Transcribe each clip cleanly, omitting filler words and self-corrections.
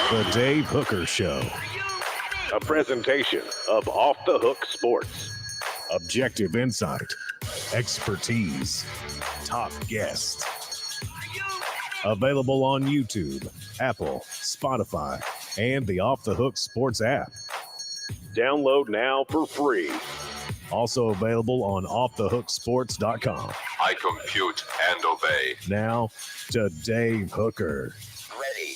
The Dave Hooker Show. A presentation of Off the Hook Sports. Objective insight, expertise, top guests. Available on YouTube, Apple, Spotify, and the Off the Hook Sports app. Download now for free. Also available on offthehooksports.com. I compute and obey. Now to Dave Hooker. Ready.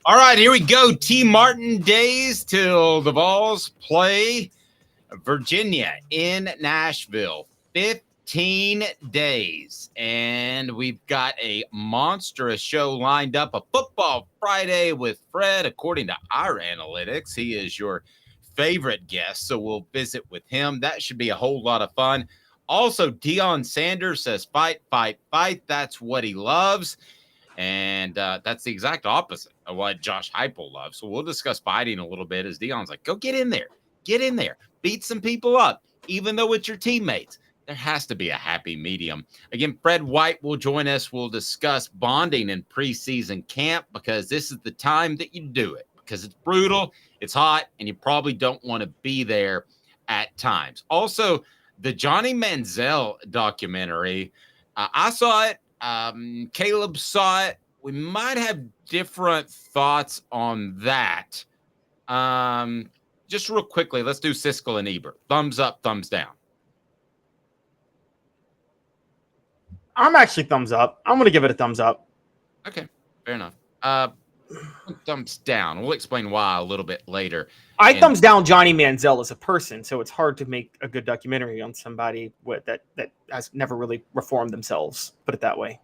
All right, here we go. T. Martin days till the Vols play Virginia in Nashville. 15 days. And we've got a monstrous show lined up. A Football Friday with Fred, according to our analytics. He is your favorite guest, so we'll visit with him. That should be a whole lot of fun. Also, Deion Sanders says, fight, fight, fight. That's what he loves. And that's the exact opposite of what Josh Heupel loves. So we'll discuss fighting a little bit as Deion's like, go get in there. Get in there. Beat some people up, even though it's your teammates. There has to be a happy medium. Again, Fred White will join us. We'll discuss bonding in preseason camp because this is the time that you do it because it's brutal, it's hot, and you probably don't want to be there at times. Also, the Johnny Manziel documentary, I saw it. Caleb saw it. We might have different thoughts on that. Just real quickly, let's do Siskel and Ebert. Thumbs up, thumbs down. I'm actually thumbs up. I'm going to give it a thumbs up. Okay, fair enough. Thumbs down. We'll explain why a little bit later. I thumbs down Johnny Manziel as a person, so it's hard to make a good documentary on somebody that has never really reformed themselves. Put it that way.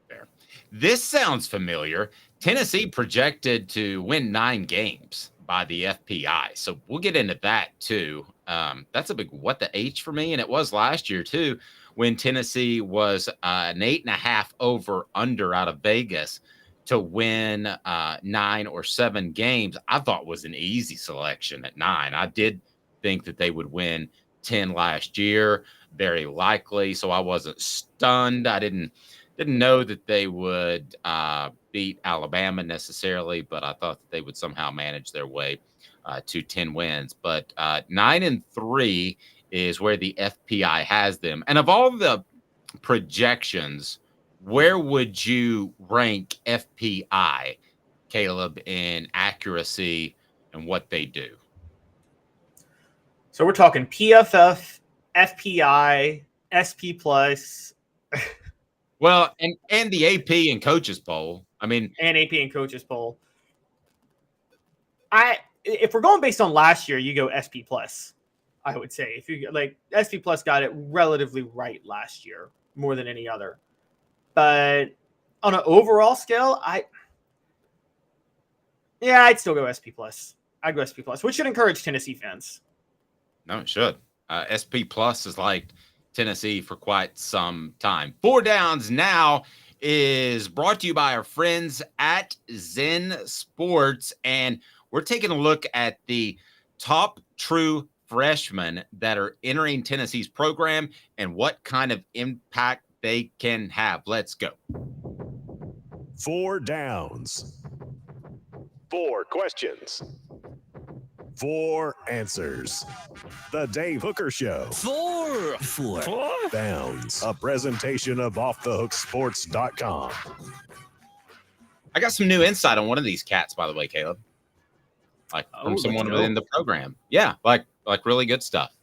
Fair. This sounds familiar. Tennessee projected to win 9 games by the FPI, so we'll get into that too. That's a big what the H for me, and it was last year too when Tennessee was an 8.5 over under out of Vegas to win 9 or 7 games. I thought was an easy selection at 9. I did think that they would win 10 last year, very likely. So I wasn't stunned. I didn't know that they would beat Alabama necessarily, but I thought that they would somehow manage their way to 10 wins. But 9-3 is where the FPI has them. And of all the projections, where would you rank FPI, Caleb, in accuracy and what they do? So we're talking PFF, FPI, SP plus. Well, and the AP and coaches poll. I mean, and AP and coaches poll. If we're going based on last year, you go SP plus. I would say if you like SP plus got it relatively right last year more than any other. But on an overall scale, I'd still go SP plus. I'd go SP plus, which should encourage Tennessee fans. No, it should. SP plus is like Tennessee for quite some time. 4 Downs now is brought to you by our friends at Zen Sports, and we're taking a look at the top true freshmen that are entering Tennessee's program and what kind of impact they can have. Let's go. 4 downs. 4 questions. 4 answers. The Dave Hooker Show. 4 Downs. A presentation of offthehooksports.com. I got some new insight on one of these cats, by the way, Caleb. Like from someone within the program. Yeah, like really good stuff.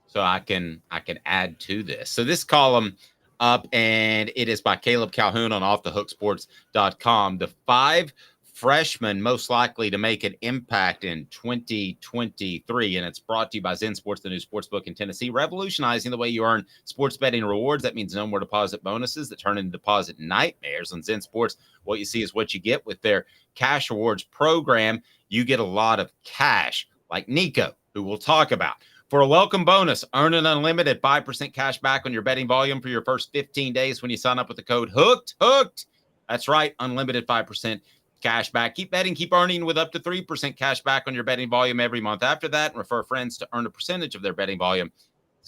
So I can add to this. So this column up, and it is by Caleb Calhoun on offthehooksports.com. The 5 freshmen most likely to make an impact in 2023, and it's brought to you by Zen Sports, the new sportsbook in Tennessee, revolutionizing the way you earn sports betting rewards. That means no more deposit bonuses that turn into deposit nightmares. On Zen Sports, what you see is what you get with their cash rewards program. You get a lot of cash, like Nico, who we'll talk about. For a welcome bonus, earn an unlimited 5% cash back on your betting volume for your first 15 days when you sign up with the code HOOKED. That's right, unlimited 5% cash back. Keep betting, keep earning with up to 3% cash back on your betting volume every month after that, and refer friends to earn a percentage of their betting volume.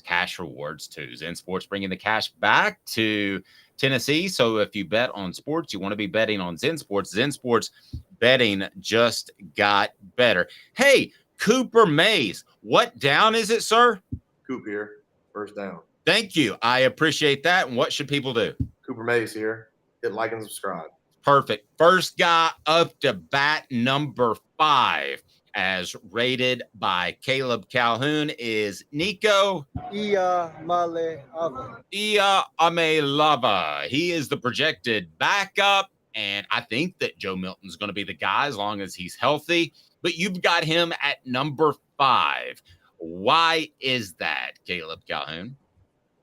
cash rewards too. Zen Sports bringing the cash back to Tennessee. So if you bet on sports, you want to be betting on Zen Sports. Zen Sports betting just got better. Hey, Cooper Mays, what down is it, sir? Coop here. First down. Thank you. I appreciate that. And what should people do? Cooper Mays here. Hit like and subscribe. Perfect. First guy up to bat, number 5, as rated by Caleb Calhoun, is Nico Iamaleava. He is the projected backup, and I think that Joe Milton's going to be the guy as long as he's healthy. But you've got him at number 5. Why is that, Caleb Calhoun?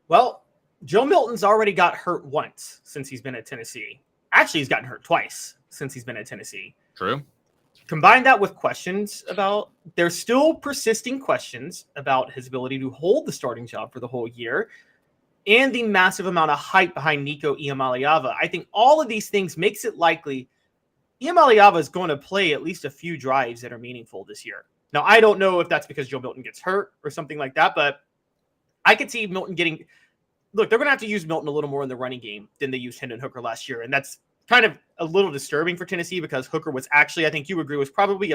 Well, Joe Milton's already got hurt once since he's been at Tennessee. Actually, he's gotten hurt twice since he's been at Tennessee. True. Combine that with there's still persisting questions about his ability to hold the starting job for the whole year, and the massive amount of hype behind Nico Iamaleava. I think all of these things makes it likely Iamaleava is going to play at least a few drives that are meaningful this year. Now, I don't know if that's because Joe Milton gets hurt or something like that, but I could see Milton getting – look, they're going to have to use Milton a little more in the running game than they used Hendon Hooker last year, and that's kind of a little disturbing for Tennessee because Hooker was actually, I think you agree, was probably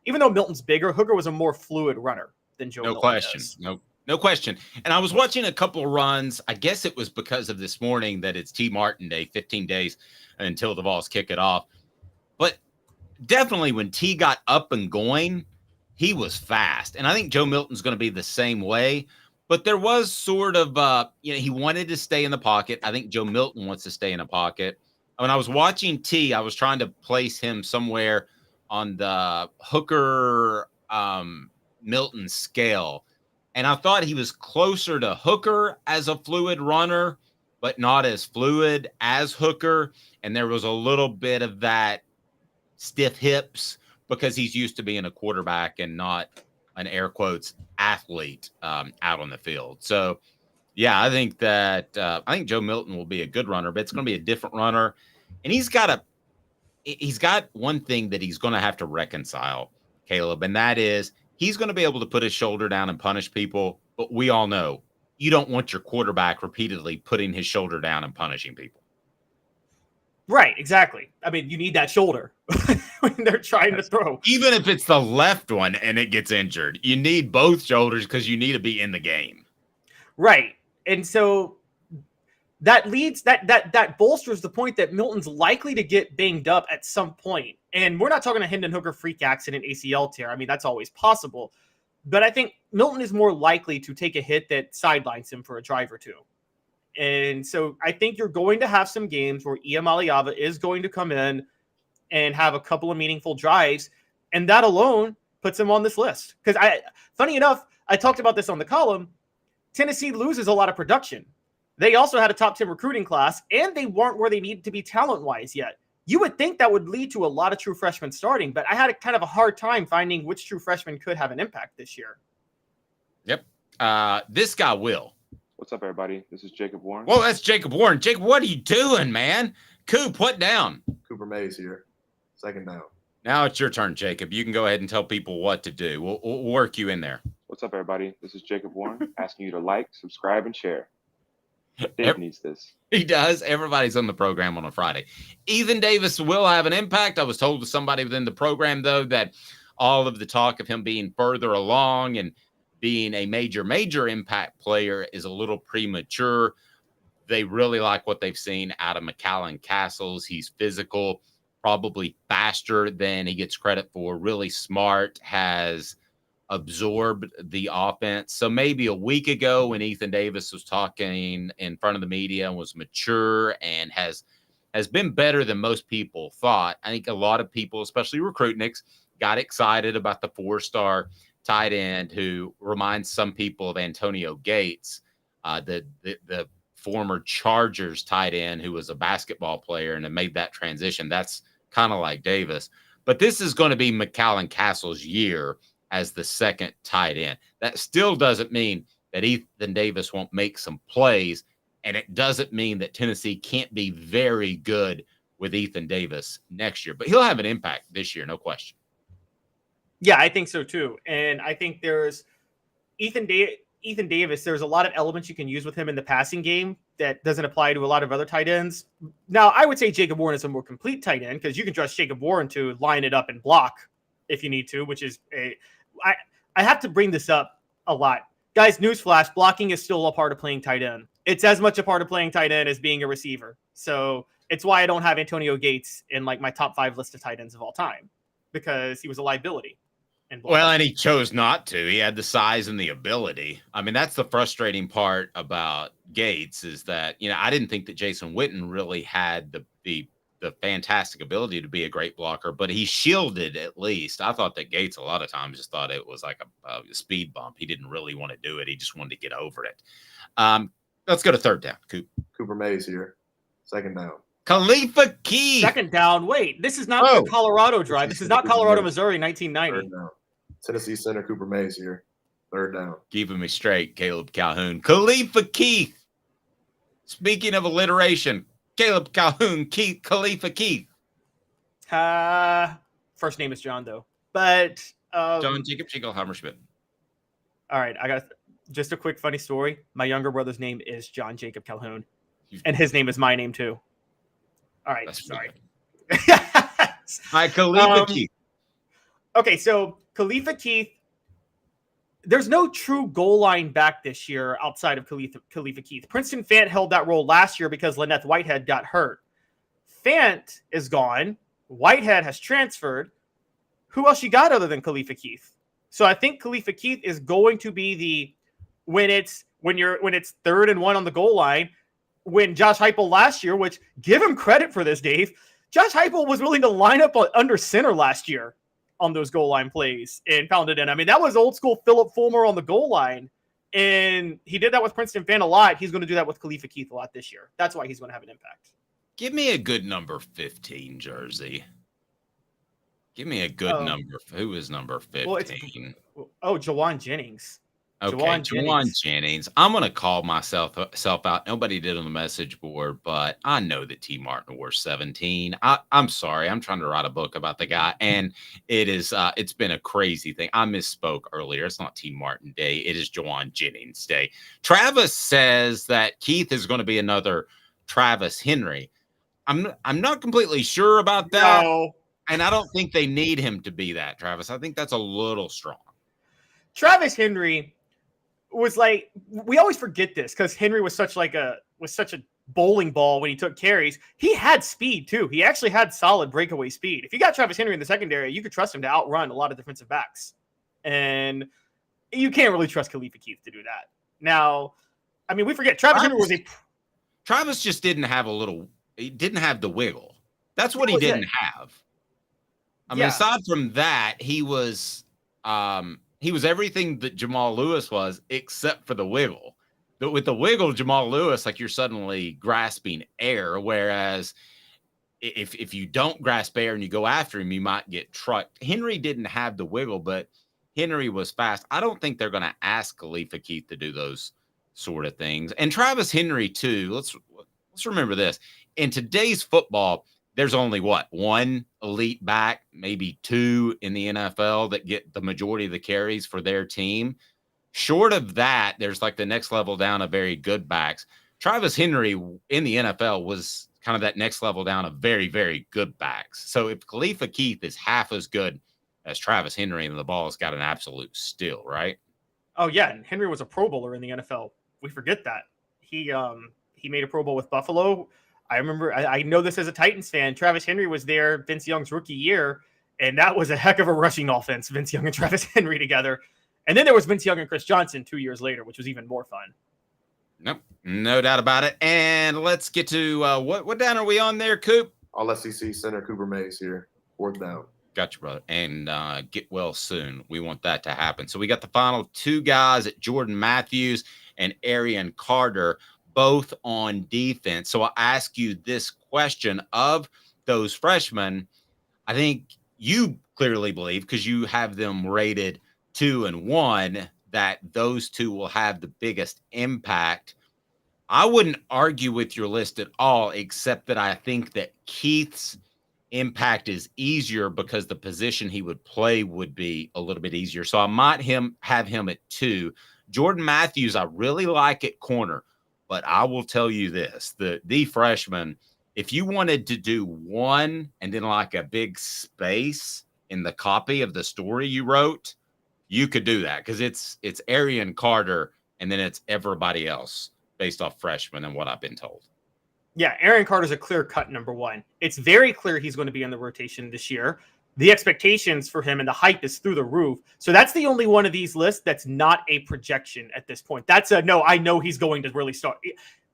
even though Milton's bigger, Hooker was a more fluid runner than Joe Milton does. No question. And I was watching a couple runs. I guess it was because of this morning that it's T. Martin Day, 15 days until the Vols kick it off. But definitely when T got up and going, he was fast. And I think Joe Milton's going to be the same way. But there was sort of, he wanted to stay in the pocket. I think Joe Milton wants to stay in a pocket. When I was watching T, I was trying to place him somewhere on the Hooker Milton scale. And I thought he was closer to Hooker as a fluid runner, but not as fluid as Hooker. And there was a little bit of that stiff hips because he's used to being a quarterback and not an air quotes athlete out on the field. So, yeah, I think Joe Milton will be a good runner, but it's going to be a different runner. And he's got one thing that he's going to have to reconcile, Caleb, and that is he's going to be able to put his shoulder down and punish people. But we all know you don't want your quarterback repeatedly putting his shoulder down and punishing people. Right, exactly. I mean, you need that shoulder when they're trying to throw. Even if it's the left one and it gets injured, you need both shoulders because you need to be in the game. Right. And so that leads that bolsters the point that Milton's likely to get banged up at some point. And we're not talking a Hendon Hooker freak accident ACL tear. I mean, that's always possible. But I think Milton is more likely to take a hit that sidelines him for a drive or two. And so I think you're going to have some games where Iamaleava is going to come in and have a couple of meaningful drives. And that alone puts him on this list. Because funny enough, I talked about this on the column. Tennessee loses a lot of production. They also had a top 10 recruiting class, and they weren't where they needed to be talent-wise yet. You would think that would lead to a lot of true freshmen starting, but I had kind of a hard time finding which true freshman could have an impact this year. Yep. This guy will. What's up, everybody? This is Jacob Warren. Well, that's Jacob Warren. Jacob, what are you doing, man? Coop, what down? Cooper Mays here. Second down. Now it's your turn, Jacob. You can go ahead and tell people what to do. We'll work you in there. What's up, everybody? This is Jacob Warren, asking you to like, subscribe, and share. Dave needs this. He does. Everybody's on the program on a Friday. Ethan Davis will have an impact. I was told to somebody within the program, though, that all of the talk of him being further along and being a major impact player is a little premature. They really like what they've seen out of McCallan Castles. He's physical, probably faster than he gets credit for, really smart, has absorbed the offense. So maybe a week ago when Ethan Davis was talking in front of the media and was mature and has been better than most people thought. I think a lot of people, especially recruitniks, got excited about the 4-star tight end who reminds some people of Antonio Gates, the former Chargers tight end who was a basketball player and made that transition. That's kind of like Davis. But this is going to be McCallan Castle's year as the second tight end. That still doesn't mean that Ethan Davis won't make some plays, and it doesn't mean that Tennessee can't be very good with Ethan Davis next year. But he'll have an impact this year, no question. Yeah, I think so too. And I think there's Ethan Davis, there's a lot of elements you can use with him in the passing game that doesn't apply to a lot of other tight ends. Now, I would say Jacob Warren is a more complete tight end because you can trust Jacob Warren to line it up and block if you need to, which is I have to bring this up a lot. Guys, newsflash, blocking is still a part of playing tight end. It's as much a part of playing tight end as being a receiver. So it's why I don't have Antonio Gates in like my top 5 list of tight ends of all time, because he was a liability. Well, and he chose not to. He had the size and the ability. I mean, that's the frustrating part about Gates is that, I didn't think that Jason Witten really had the fantastic ability to be a great blocker, but he shielded at least. I thought that Gates a lot of times just thought it was like a speed bump. He didn't really want to do it. He just wanted to get over it. Let's go to third down. Cooper Mays here. Second down. Khalifa Keith. Second down. Wait, this is not the Colorado drive. This is not Colorado, Missouri, 1990. Third down. Tennessee center Cooper Mays here. Third down. Keeping me straight, Caleb Calhoun. Khalifa Keith. Speaking of alliteration, Caleb Calhoun, Khalifa Keith. First name is John, though. But John Jacob Jingleheimer Schmidt. All right, I got just a quick funny story. My younger brother's name is John Jacob Calhoun, and his name is my name too. All right, sorry. Hi, Khalifa Keith. Okay, so Khalifa Keith, there's no true goal line back this year outside of Khalifa Keith. Princeton Fant held that role last year because Lynette Whitehead got hurt. Fant is gone. Whitehead has transferred. Who else you got other than Khalifa Keith? So I think Khalifa Keith is going to be when it's 3rd and 1 on the goal line. When Josh Heupel last year, which give him credit for this, Dave, Josh Heupel was willing to line up under center last year on those goal line plays and pound it in. I mean, that was old school Philip Fulmer on the goal line. And he did that with Princeton Fan a lot. He's going to do that with Khalifa Keith a lot this year. That's why he's going to have an impact. Give me a good number 15 jersey. Give me a good number. Who is number 15? Jawan Jennings. Okay, Jawan Jennings. I'm going to call myself out. Nobody did on the message board, but I know that T. Martin wore 17. I'm sorry. I'm trying to write a book about the guy, and it's been a crazy thing. I misspoke earlier. It's not T. Martin Day. It is Jawan Jennings Day. Travis says that Keith is going to be another Travis Henry. I'm not completely sure about that, and I don't think they need him to be that, Travis. I think that's a little strong. Travis Henry was like, we always forget this because Henry was such a bowling ball when he took carries. He had speed too. He actually had solid breakaway speed. If you got Travis Henry in the secondary, you could trust him to outrun a lot of defensive backs. And you can't really trust Khalifa Keith to do that. Now, I mean, we forget Travis Henry was Travis just didn't have he didn't have the wiggle. That's what he didn't have. I mean, aside from that, he was everything that Jamal Lewis was, except for the wiggle. But with the wiggle, Jamal Lewis, like you're suddenly grasping air. Whereas if you don't grasp air and you go after him, you might get trucked. Henry didn't have the wiggle, but Henry was fast. I don't think they're going to ask Khalifa Keith to do those sort of things. And Travis Henry too. Let's remember this. In today's football, there's only one elite back, maybe 2 in the NFL that get the majority of the carries for their team. Short of that, there's like the next level down of very good backs. Travis Henry in the NFL was kind of that next level down of very, very good backs. So if Khalifa Keith is half as good as Travis Henry, then the ball has got an absolute steal, right? Oh yeah, and Henry was a Pro Bowler in the NFL. We forget that. He made a Pro Bowl with Buffalo. I remember, I know this as a Titans fan, Travis Henry was there Vince Young's rookie year, and that was a heck of a rushing offense, Vince Young and Travis Henry together. And then there was Vince Young and Chris Johnson 2 years later, which was even more fun. Nope, no doubt about it. And let's get to what down are we on there, Coop? All SEC center Cooper Mays here. 4th down. Gotcha, brother. And get well soon. We want that to happen. So we got the final 2 guys at Jordan Matthews and Arian Carter, both on defense. So I'll ask you this question of those freshmen. I think you clearly believe, because you have them rated 2 and 1, that those 2 will have the biggest impact. I wouldn't argue with your list at all, except that I think that Keith's impact is easier because the position he would play would be a little bit easier. So I might have him at 2. Jordan Matthews, I really like at corner, but I will tell you this, the freshman, if you wanted to do one and then like a big space in the copy of the story you wrote, you could do that because it's Arian Carter and then it's everybody else based off freshmen and what I've been told. Yeah, Arian Carter's a clear-cut number one. It's very clear he's going to be in the rotation this year. The expectations for him and the hype is through the roof. So that's the only one of these lists that's not a projection at this point. That's a no, I know he's going to really start.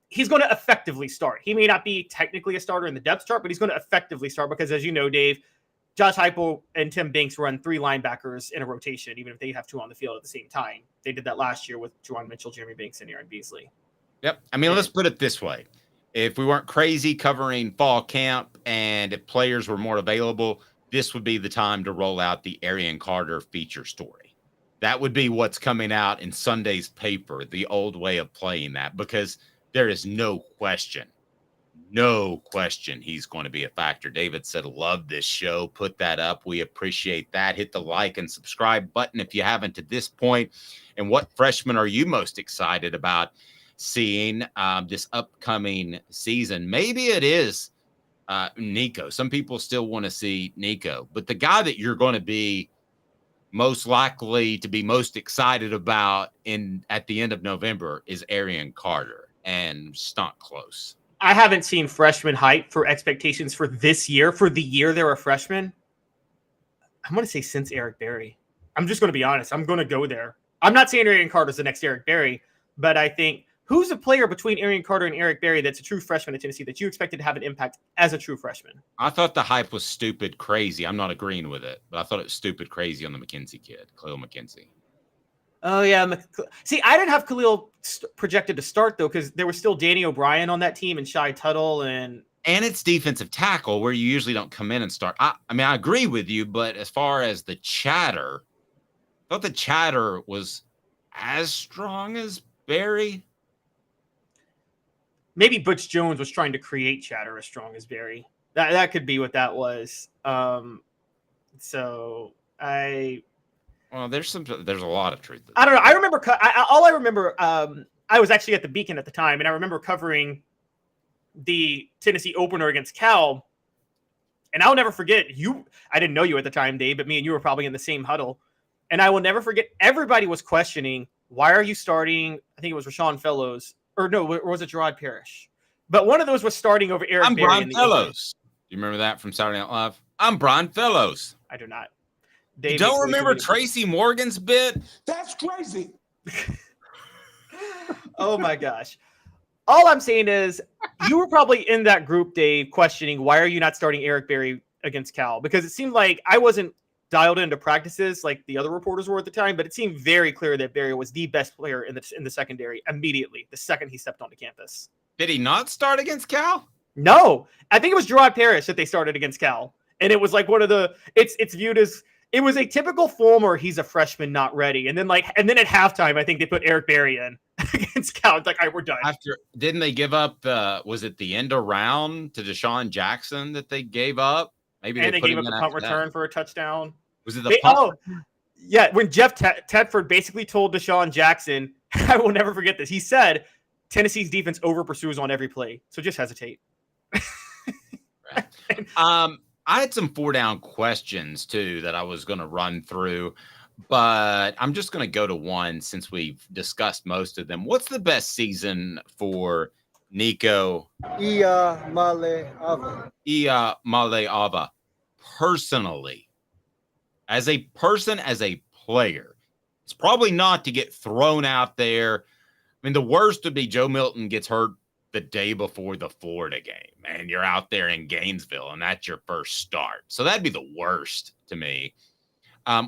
He's going to effectively start. He may not be technically a starter in the depth chart, but he's going to effectively start because, as you know, Dave, Josh Heupel and Tim Banks run 3 linebackers in a rotation, even if they have 2 on the field at the same time. They did that last year with Juwan Mitchell, Jeremy Banks, and Aaron Beasley. Yep. I mean, let's put it this way. If we weren't crazy covering fall camp and if players were more available, this would be the time to roll out the Arian Carter feature story. That would be what's coming out in Sunday's paper, the old way of playing that, because there is no question he's going to be a factor. David said, love this show. Put that up. We appreciate that. Hit the like and subscribe button if you haven't at this point. And what freshman are you most excited about seeing this upcoming season? Maybe it is Nico. Some people still want to see Nico, but the guy that you're going to be most likely to be most excited about at the end of November is Arian Carter, and it's not close. I haven't seen freshman hype for expectations for this year, for the year they're a freshman. I'm going to say since Eric Berry. I'm just going to be honest. I'm going to go there. I'm not saying Arian Carter's the next Eric Berry, but I think who's a player between Arian Carter and Eric Berry that's a true freshman at Tennessee that you expected to have an impact as a true freshman? I thought the hype was stupid crazy. I'm not agreeing with it, but I thought it was stupid crazy on the McKenzie kid, Khalil McKenzie. Oh, yeah. See, I didn't have Khalil projected to start, though, because there was still Danny O'Brien on that team and Shai Tuttle. And it's defensive tackle where you usually don't come in and start. I mean, I agree with you, but as far as the chatter, I thought the chatter was as strong as Berry. Maybe Butch Jones was trying to create chatter as strong as Berry. That could be what that was. Well, there's a lot of truth. I don't know. I remember all I remember. I was actually at the Beacon at the time, and I remember covering the Tennessee opener against Cal. And I'll never forget you. I didn't know you at the time, Dave, but me and you were probably in the same huddle. And I will never forget. Everybody was questioning, why are you starting? I think it was Rashawn Fellows. Or no, or was it Gerard Parrish? But one of those was starting over Eric Berry. I'm Brian Fellows. Do you remember that from Saturday Night Live? I'm Brian Fellows. I do not. You don't remember Tracy Morgan's bit? That's crazy. Oh, my gosh. All I'm saying is you were probably in that group, Dave, questioning why are you not starting Eric Berry against Cal? Because it seemed like I wasn't dialed into practices like the other reporters were at the time, but it seemed very clear that Berry was the best player in the secondary immediately, the second he stepped onto campus. Did he not start against Cal? No. I think it was Gerard Parrish that they started against Cal. And it was like one of the it's viewed as it was a typical Fulmer, he's a freshman not ready. And then at halftime, I think they put Eric Berry in against Cal. It's like, all right, we're done. Didn't they give up was it the end around to Deshaun Jackson that they gave up? Maybe they gave up a punt return for a touchdown. Was it the punt? Oh, yeah. When Jeff Tedford basically told Deshaun Jackson, I will never forget this. He said, Tennessee's defense over pursues on every play. So just hesitate. I had some 4-down questions too that I was going to run through, but I'm just going to go to one since we've discussed most of them. What's the best season for Nico Maleava? Personally, as a person, as a player, it's probably not to get thrown out there. I mean, the worst would be Joe Milton gets hurt the day before the Florida game and you're out there in Gainesville and that's your first start. So that'd be the worst to me.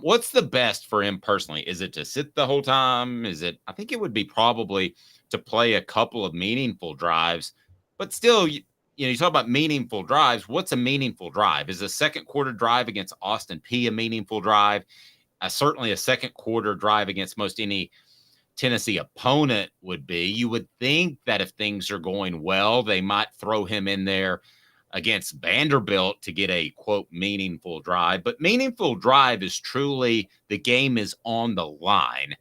What's the best for him personally? Is it to sit the whole time? I think it would be probably to play a couple of meaningful drives, but still, you talk about meaningful drives. What's a meaningful drive? Is a second quarter drive against Austin Peay a meaningful drive? Certainly a second quarter drive against most any Tennessee opponent would be. You would think that if things are going well, they might throw him in there against Vanderbilt to get a, quote, meaningful drive. But meaningful drive is truly the game is on the line.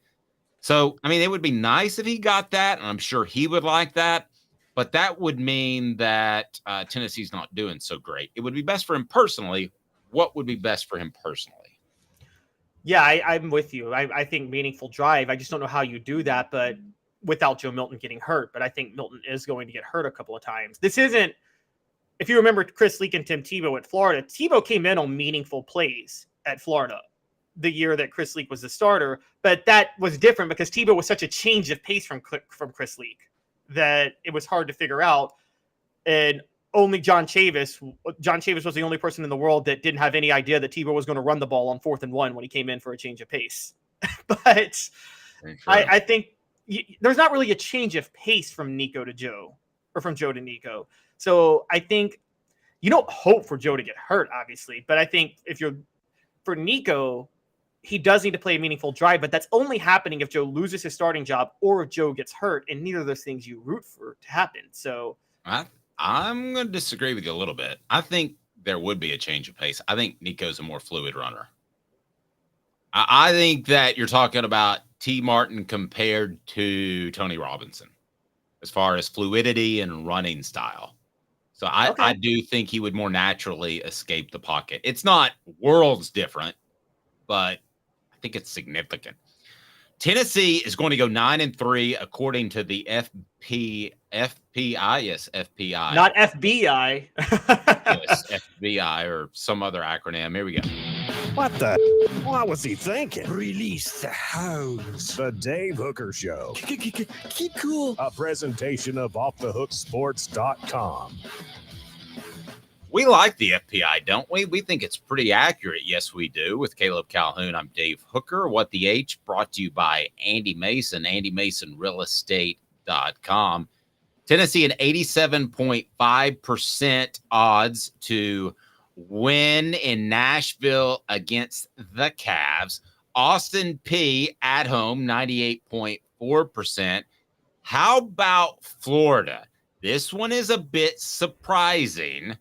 So, I mean, it would be nice if he got that, and I'm sure he would like that. But that would mean that Tennessee's not doing so great. It would be best for him personally. What would be best for him personally? Yeah, I'm with you. I think meaningful drive. I just don't know how you do that, but without Joe Milton getting hurt. But I think Milton is going to get hurt a couple of times. This isn't, if you remember Chris Leak and Tim Tebow at Florida, Tebow came in on meaningful plays at Florida the year that Chris Leak was the starter. But that was different because Tebow was such a change of pace from Chris Leak that it was hard to figure out. And only John Chavis was the only person in the world that didn't have any idea that Tebow was going to run the ball on 4th and 1 when he came in for a change of pace. But I think there's not really a change of pace from Nico to Joe, or from Joe to Nico. So I think you don't hope for Joe to get hurt, obviously. But I think for Nico, he does need to play a meaningful drive, but that's only happening if Joe loses his starting job or if Joe gets hurt, and neither of those things you root for to happen. So I'm going to disagree with you a little bit. I think there would be a change of pace. I think Nico's a more fluid runner. I think that you're talking about T. Martin compared to Tony Robinson as far as fluidity and running style. So I do think he would more naturally escape the pocket. It's not worlds different, but I think it's significant. Tennessee is going to go 9-3 according to the FPI. Yes, FPI. Not FBI. Yes, FBI or some other acronym. Here we go. What the? What was he thinking? Release the hounds. The Dave Hooker Show. Keep cool. A presentation of offthehooksports.com. We like the FPI, don't we? We think it's pretty accurate. Yes, we do. With Caleb Calhoun, I'm Dave Hooker. What the H, brought to you by Andy Mason, AndyMasonRealEstate.com. Tennessee an 87.5% odds to win in Nashville against the Cavs. Austin P at home, 98.4%. How about Florida? This one is a bit surprising.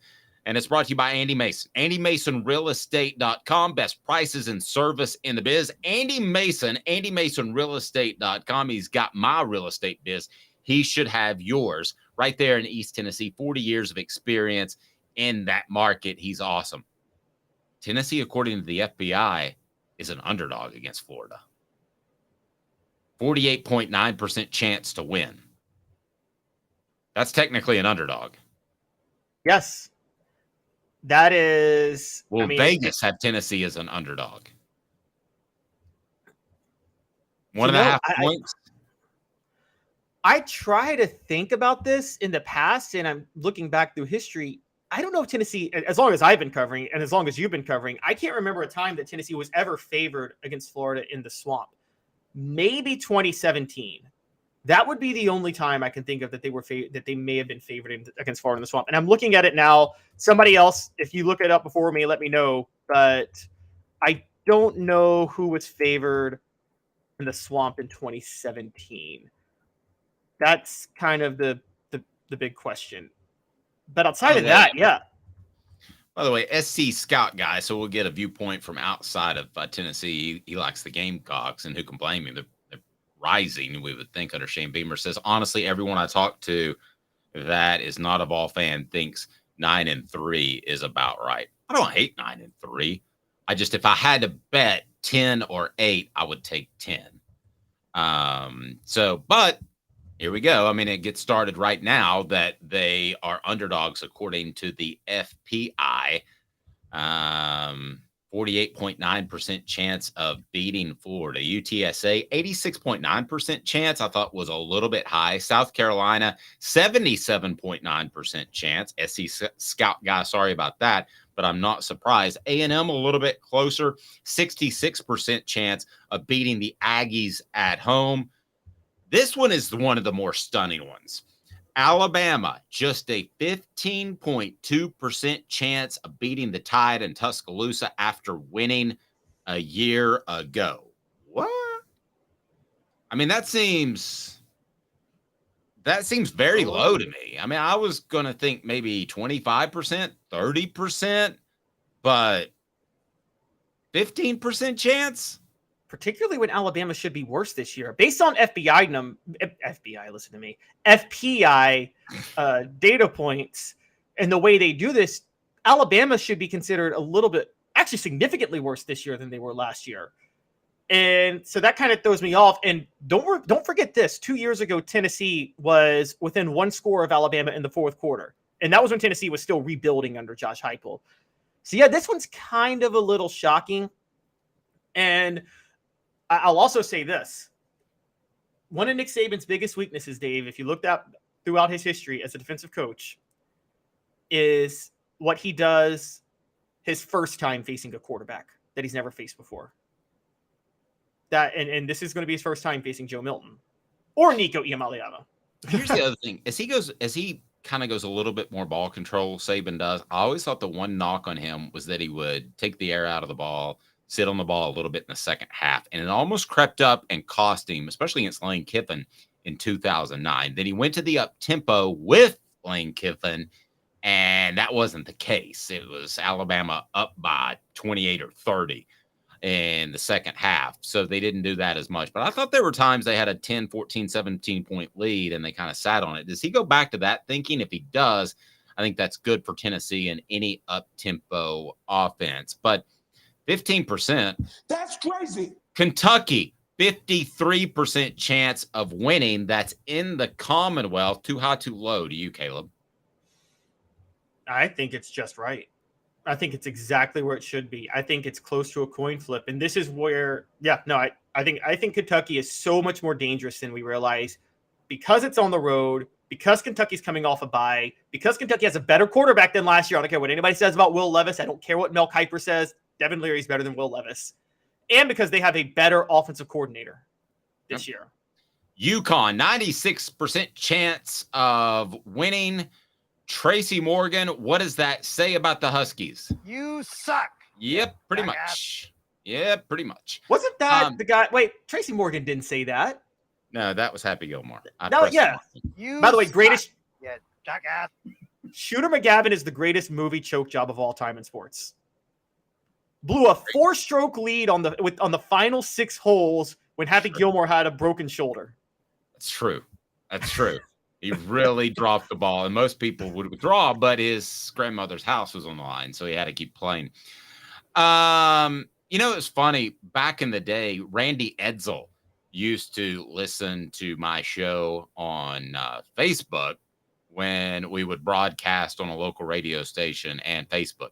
And it's brought to you by Andy Mason. AndyMasonRealEstate.com. Best prices and service in the biz. Andy Mason, AndyMasonRealEstate.com. He's got my real estate biz. He should have yours right there in East Tennessee. 40 years of experience in that market. He's awesome. Tennessee, according to the FBI, is an underdog against Florida. 48.9% chance to win. That's technically an underdog. Yes. That is. Well, Vegas had Tennessee as an underdog. 1.5 points. I try to think about this in the past, and I'm looking back through history. I don't know if Tennessee, as long as I've been covering and as long as you've been covering, I can't remember a time that Tennessee was ever favored against Florida in the Swamp. Maybe 2017. That would be the only time I can think of that they may have been favored against Florida in the Swamp. And I'm looking at it now. Somebody else, if you look it up before me, let me know. But I don't know who was favored in the Swamp in 2017. That's kind of the big question. But outside of that, yeah. By the way, SC Scout guy, so we'll get a viewpoint from outside of Tennessee. He likes the Gamecocks, and who can blame him? They're rising, we would think, under Shane Beamer. Says, honestly, everyone I talk to that is not a Vol fan thinks 9-3 is about right. I don't hate 9-3. I just, if I had to bet 10 or 8, I would take 10. But here we go. I mean, it gets started right now that they are underdogs according to the FPI. 48.9% chance of beating Florida. UTSA, 86.9% chance. I thought was a little bit high. South Carolina, 77.9% chance. SC Scout guy, sorry about that, but I'm not surprised. A&M a little bit closer, 66% chance of beating the Aggies at home. This one is one of the more stunning ones. Alabama, just a 15.2% chance of beating the Tide in Tuscaloosa after winning a year ago. What? I mean, that seems very low to me. I mean, I was going to think maybe 25%, 30%, but 15% chance? particularly when Alabama should be worse this year. Based on FPI data points and the way they do this, Alabama should be considered a little bit, actually significantly worse this year than they were last year. And so that kind of throws me off. And don't forget this. 2 years ago, Tennessee was within one score of Alabama in the fourth quarter. And that was when Tennessee was still rebuilding under Josh Heupel. So, yeah, this one's kind of a little shocking. And I'll also say this. One of Nick Saban's biggest weaknesses, Dave, if you looked at throughout his history as a defensive coach, is what he does his first time facing a quarterback that he's never faced before. And this is going to be his first time facing Joe Milton or Nico Iamaleava. Here's the other thing. As he kind of goes a little bit more ball control, Saban does. I always thought the one knock on him was that he would take the air out of the ball, sit on the ball a little bit in the second half. And it almost crept up and cost him, especially against Lane Kiffin in 2009. Then he went to the up tempo with Lane Kiffin, and that wasn't the case. It was Alabama up by 28 or 30 in the second half. So they didn't do that as much. But I thought there were times they had a 10, 14, 17-point lead, and they kind of sat on it. Does he go back to that thinking? If he does, I think that's good for Tennessee in any up-tempo offense. But 15%. That's crazy. Kentucky, 53% chance of winning. That's in the Commonwealth. Too high, too low to you, Caleb? I think it's just right. I think it's exactly where it should be. I think it's close to a coin flip. And this is where, I think Kentucky is so much more dangerous than we realize because it's on the road, because Kentucky's coming off a bye, because Kentucky has a better quarterback than last year. I don't care what anybody says about Will Levis. I don't care what Mel Kiper says. Devin Leary's better than Will Levis. And because they have a better offensive coordinator this year. UConn, 96% chance of winning. Tracy Morgan, what does that say about the Huskies? You suck. Yep, pretty much. Yeah, pretty much. Wasn't that the guy? Wait, Tracy Morgan didn't say that. No, that was Happy Gilmore. No, yeah. By the way, greatest. Yeah, jackass. Shooter McGavin is the greatest movie choke job of all time in sports. Blew a 4-stroke lead on the final 6 holes when Happy Gilmore had a broken shoulder. That's true. That's true. He really dropped the ball, and most people would withdraw, but his grandmother's house was on the line, so he had to keep playing. It's funny. Back in the day, Randy Edsel used to listen to my show on Facebook when we would broadcast on a local radio station and Facebook.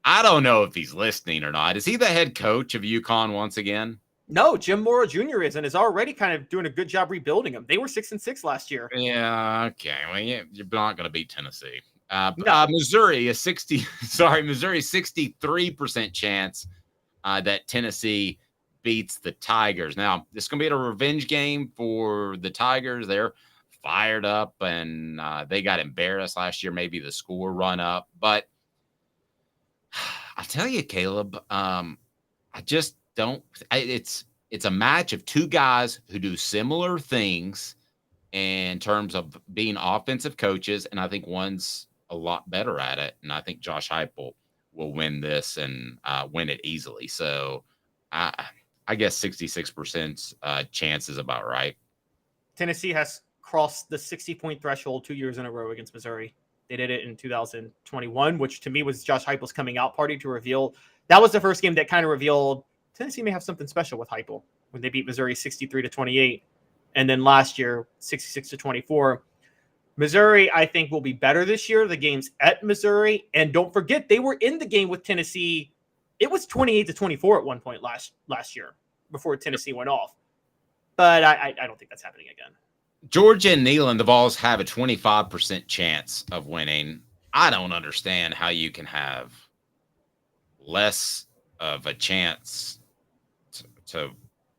I don't know if he's listening or not. Is he the head coach of UConn once again? No, Jim Mora Jr. is already kind of doing a good job rebuilding them. They were 6-6 last year. Yeah, okay. Well, you're not going to beat Tennessee. No. Missouri 63% chance that Tennessee beats the Tigers. Now, this is going to be a revenge game for the Tigers. They're fired up, and they got embarrassed last year. Maybe the score run up. But I'll tell you, Caleb, I just don't. It's a match of two guys who do similar things in terms of being offensive coaches, and I think one's a lot better at it. And I think Josh Heupel will win this and win it easily. So I guess 66% chance is about right. Tennessee has crossed the 60-point threshold 2 years in a row against Missouri. They did it in 2021, which to me was Josh Heupel's coming out party to reveal. That was the first game that kind of revealed Tennessee may have something special with Heupel when they beat Missouri 63-28. And then last year, 66-24. Missouri, I think, will be better this year. The game's at Missouri. And don't forget, they were in the game with Tennessee. It was 28-24 at one point last year before Tennessee went off. But I don't think that's happening again. Georgia and Neyland, the Vols have a 25% chance of winning. I don't understand how you can have less of a chance to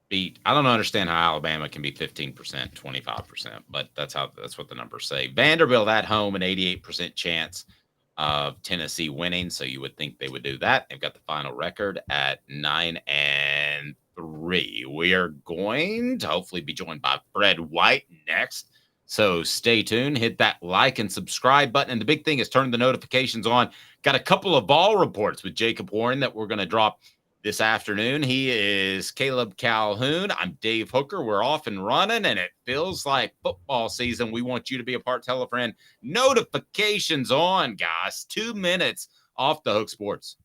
beat. I don't understand how Alabama can be 15%, 25%, but that's what the numbers say. Vanderbilt at home, an 88% chance of Tennessee winning. So you would think they would do that. They've got the final record at 9-3. We are going to hopefully be joined by Fred White next. So stay tuned, hit that like and subscribe button. And the big thing is turn the notifications on. Got a couple of ball reports with Jacob Warren that we're going to drop This afternoon, he is Caleb Calhoun. I'm Dave Hooker. We're off and running, and it feels like football season. We want you to be a part. Tell a friend. Notifications on, guys. 2 minutes off the hook sports.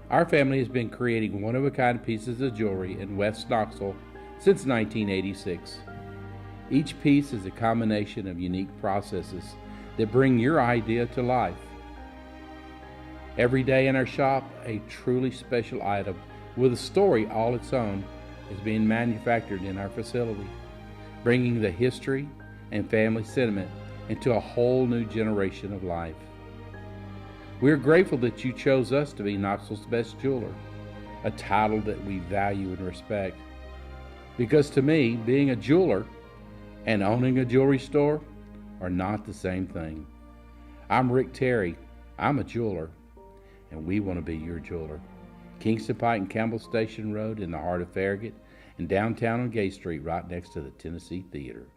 Our family has been creating one-of-a-kind pieces of jewelry in West Knoxville since 1986. Each piece is a combination of unique processes that bring your idea to life. Every day in our shop, a truly special item with a story all its own is being manufactured in our facility, bringing the history and family sentiment into a whole new generation of life. We're grateful that you chose us to be Knoxville's best jeweler, a title that we value and respect. Because to me, being a jeweler and owning a jewelry store are not the same thing. I'm Rick Terry. I'm a jeweler, and we want to be your jeweler. Kingston Pike and Campbell Station Road in the heart of Farragut, and downtown on Gay Street right next to the Tennessee Theater.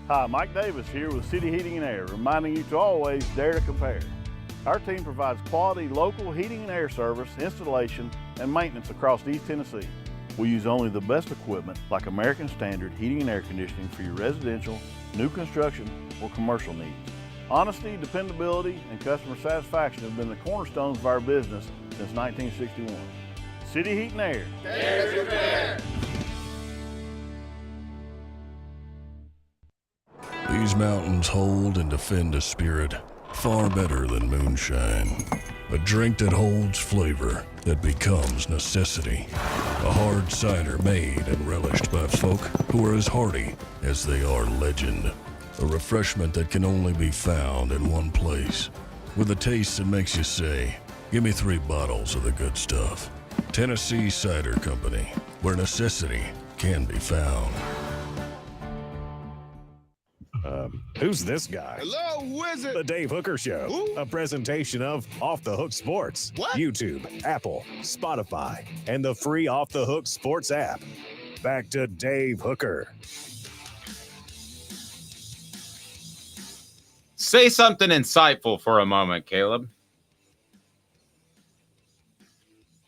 Hi, Mike Davis here with City Heating and Air, reminding you to always dare to compare. Our team provides quality local heating and air service, installation, and maintenance across East Tennessee. We use only the best equipment like American Standard heating and air conditioning for your residential, new construction, or commercial needs. Honesty, dependability, and customer satisfaction have been the cornerstones of our business since 1961. City Heat and Air. Dare to compare. These mountains hold and defend a spirit far better than moonshine. A drink that holds flavor, that becomes necessity. A hard cider made and relished by folk who are as hearty as they are legend. A refreshment that can only be found in one place, with a taste that makes you say, give me 3 bottles of the good stuff. Tennessee Cider Company, where necessity can be found. Who's this guy? Hello, wizard. The Dave Hooker Show, a presentation of Off the Hook Sports. What? YouTube, Apple, Spotify, and the free Off the Hook Sports app. Back to Dave Hooker. Say something insightful for a moment, Caleb.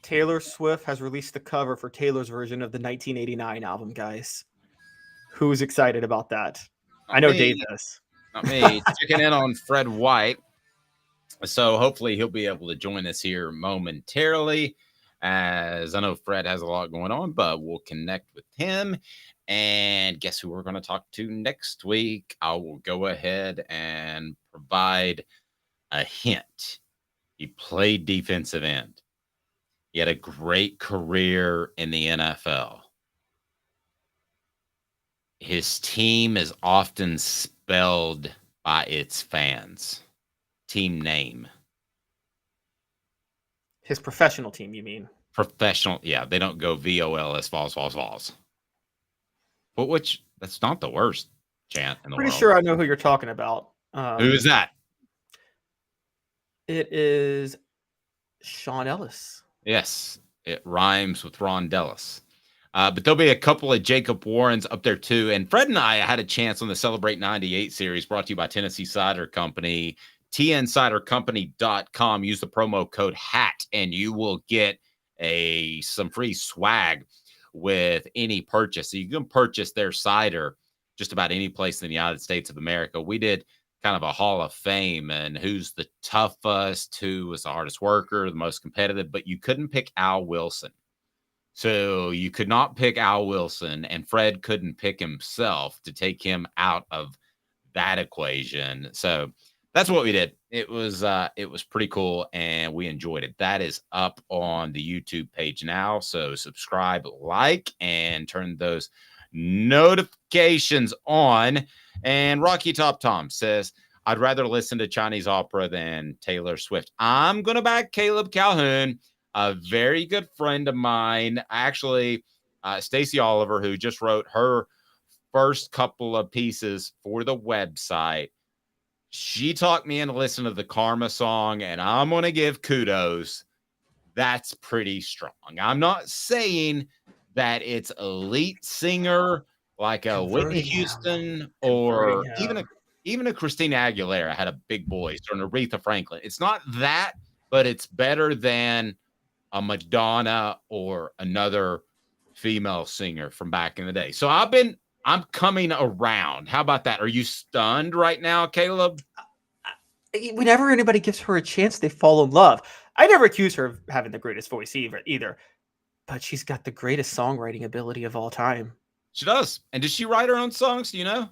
Taylor Swift has released the cover for Taylor's version of the 1989 album, guys. Who's excited about that? I know Dave is. Not me. Checking in on Fred White. So hopefully he'll be able to join us here momentarily, as I know Fred has a lot going on, but we'll connect with him. And guess who we're going to talk to next week? I will go ahead and provide a hint. He played defensive end. He had a great career in the NFL. His team is often spelled by its fans. Team name. His professional team, you mean? Professional, yeah. They don't go VOLS, Vols. But that's not the worst chant in the world. Pretty sure I know who you're talking about. Who is that? It is Sean Ellis. Yes, it rhymes with Ron Dellis. But there'll be a couple of Jacob Warrens up there too. And Fred and I had a chance on the Celebrate 98 series brought to you by Tennessee Cider Company, tncidercompany.com. Use the promo code HAT and you will get some free swag with any purchase. So you can purchase their cider just about any place in the United States of America. We did kind of a hall of fame and who's the toughest, who was the hardest worker, the most competitive, but you couldn't pick Al Wilson. So you could not pick Al Wilson, and Fred couldn't pick himself to take him out of that equation. So that's what we did. It was pretty cool, and we enjoyed it. That is up on the YouTube page now. So subscribe, like, and turn those notifications on. And Rocky Top Tom says, I'd rather listen to Chinese opera than Taylor Swift. I'm going to back Caleb Calhoun, a very good friend of mine, actually, Stacey Oliver, who just wrote her first couple of pieces for the website. She talked me into listening to the Karma song, and I'm going to give kudos. That's pretty strong. I'm not saying that it's elite singer like a Whitney Houston or even even a Christina Aguilera had a big voice, or an Aretha Franklin. It's not that, but it's better than a Madonna or another female singer from back in the day. So I'm coming around. How about that? Are you stunned right now, Caleb? Whenever anybody gives her a chance, they fall in love. I never accuse her of having the greatest voice either, but she's got the greatest songwriting ability of all time. She does. And does she write her own songs? Do you know?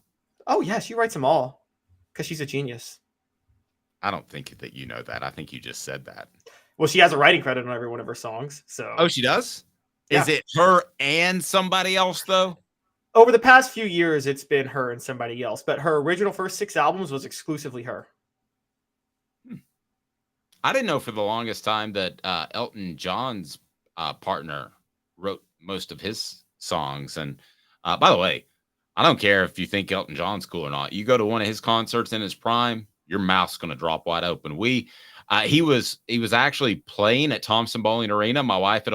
Oh, yeah, she writes them all because she's a genius. I don't think that you know that. I think you just said that. Well, she has a writing credit on every one of her songs. So. Oh, she does? Yeah. Is it her and somebody else, though? Over the past few years, it's been her and somebody else, but her original first 6 albums was exclusively her. I didn't know for the longest time that Elton John's partner wrote most of his songs. And by the way, I don't care if you think Elton John's cool or not. You go to one of his concerts in his prime, your mouth's going to drop wide open. He was actually playing at Thompson Bowling Arena. Me and my wife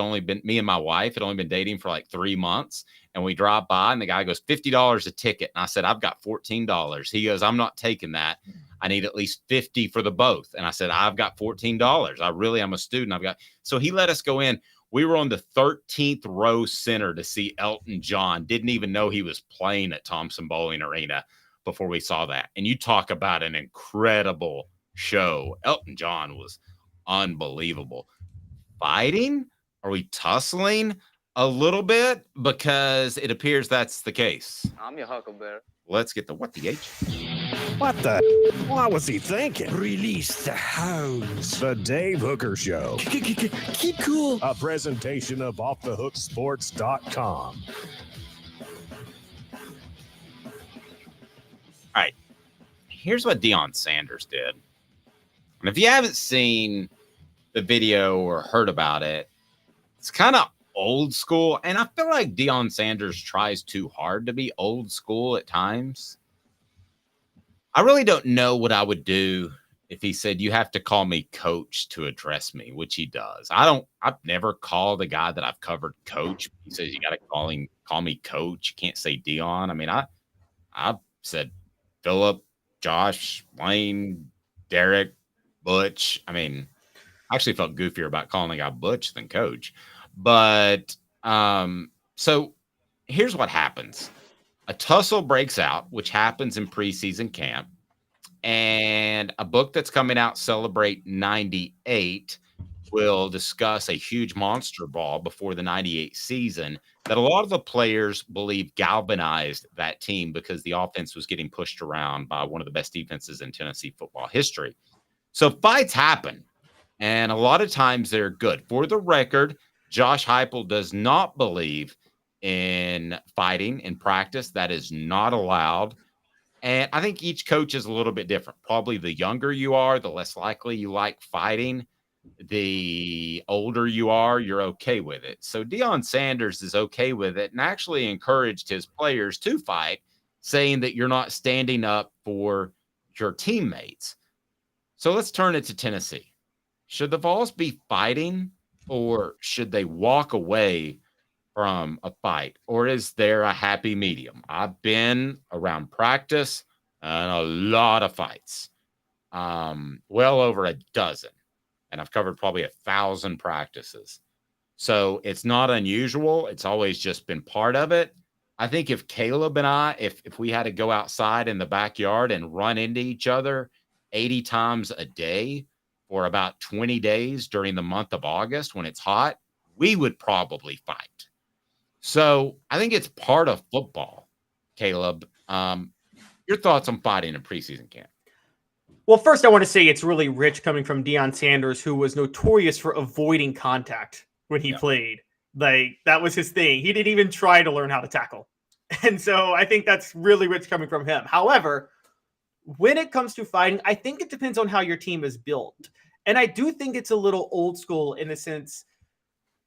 had only been dating for like 3 months. And we drive by and the guy goes, $50 a ticket. And I said, I've got $14. He goes, I'm not taking that. I need at least 50 for the both. And I said, I've got $14. I'm a student. So he let us go in. We were on the 13th row center to see Elton John. Didn't even know he was playing at Thompson Bowling Arena before we saw that. And you talk about an incredible show. Elton John was unbelievable. Fighting? Are we tussling a little bit? Because it appears that's the case. I'm your Huckleberry. Let's get what the H. What the? What was he thinking? Release the hounds. The Dave Hooker Show. Keep cool. A presentation of offthehooksports.com. All right. Here's what Deion Sanders did. And if you haven't seen the video or heard about it, it's kind of old school. And I feel like Deion Sanders tries too hard to be old school at times. I really don't know what I would do if he said, you have to call me coach to address me, which he does. I've never called a guy that I've covered coach. He says, you got to call me coach. You can't say Deion. I mean, I've said Philip, Josh, Wayne, Derek, Butch. I mean, I actually felt goofier about calling a guy Butch than coach. But so here's what happens. A tussle breaks out, which happens in preseason camp. And a book that's coming out, Celebrate 98, will discuss a huge monster ball before the 98 season that a lot of the players believe galvanized that team because the offense was getting pushed around by one of the best defenses in Tennessee football history. So fights happen, and a lot of times they're good. For the record, Josh Heupel does not believe in fighting in practice. That is not allowed. And I think each coach is a little bit different. Probably the younger you are, the less likely you like fighting. The older you are, you're okay with it. So Deion Sanders is okay with it and actually encouraged his players to fight, saying that you're not standing up for your teammates. So let's turn it to Tennessee. Should the Vols be fighting, or should they walk away from a fight, or is there a happy medium? I've been around practice and a lot of fights, well over a dozen, and I've covered probably 1,000 practices. So it's not unusual. It's always just been part of it. I think if Caleb and I, if we had to go outside in the backyard and run into each other 80 times a day for about 20 days during the month of August when it's hot, we would probably fight. So I think it's part of football. Caleb, your thoughts on fighting in preseason camp? Well, first I want to say it's really rich coming from Deion Sanders, who was notorious for avoiding contact when he played. Like, that was his thing. He didn't even try to learn how to tackle. And so I think that's really rich coming from him. However, when it comes to fighting, I think it depends on how your team is built. And I do think it's a little old school in the sense,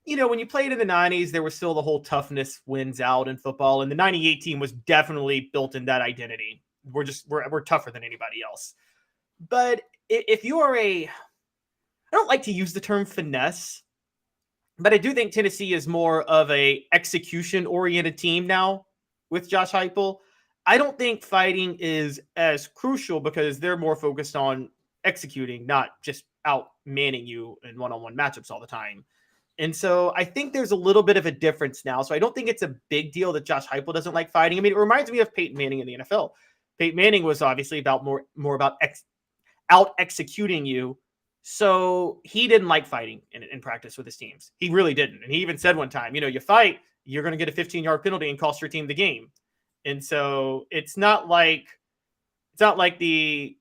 you know, when you played in the 90s, there was still the whole toughness wins out in football. And the 98 team was definitely built in that identity. We're tougher than anybody else. But if you are I don't like to use the term finesse, but I do think Tennessee is more of a execution-oriented team now with Josh Heupel. I don't think fighting is as crucial because they're more focused on executing, not just out manning you in one-on-one matchups all the time. And so I think there's a little bit of a difference now. So I don't think it's a big deal that Josh Heupel doesn't like fighting. I mean, it reminds me of Peyton Manning in the NFL. Peyton Manning was obviously about more about out executing you. So he didn't like fighting in practice with his teams. He really didn't. And he even said one time, you fight, you're going to get a 15-yard penalty and cost your team the game. And so it's not like the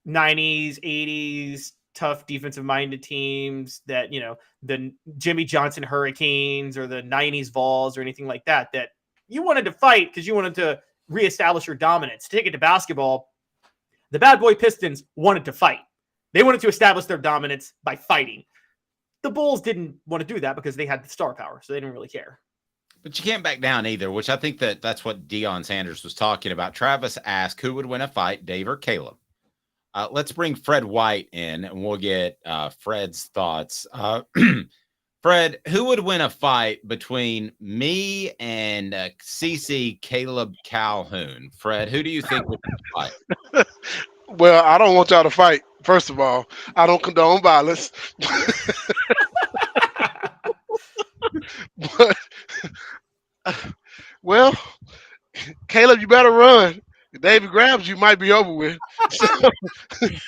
90s, 80s tough defensive-minded teams that, the Jimmy Johnson Hurricanes or the 90s Vols or anything like that you wanted to fight because you wanted to reestablish your dominance. To take it to basketball, the bad boy Pistons wanted to fight. They wanted to establish their dominance by fighting. The Bulls didn't want to do that because they had the star power, so they didn't really care. But you can't back down either, which I think that's what Deion Sanders was talking about. Travis asked, who would win a fight, Dave or Caleb? Let's bring Fred White in, and we'll get Fred's thoughts. Fred, who would win a fight between me and CC Caleb Calhoun? Fred, who do you think would win a fight? Well, I don't want y'all to fight. First of all, I don't condone violence. But, well, Caleb, you better run. If David grabs you, might be over with. So,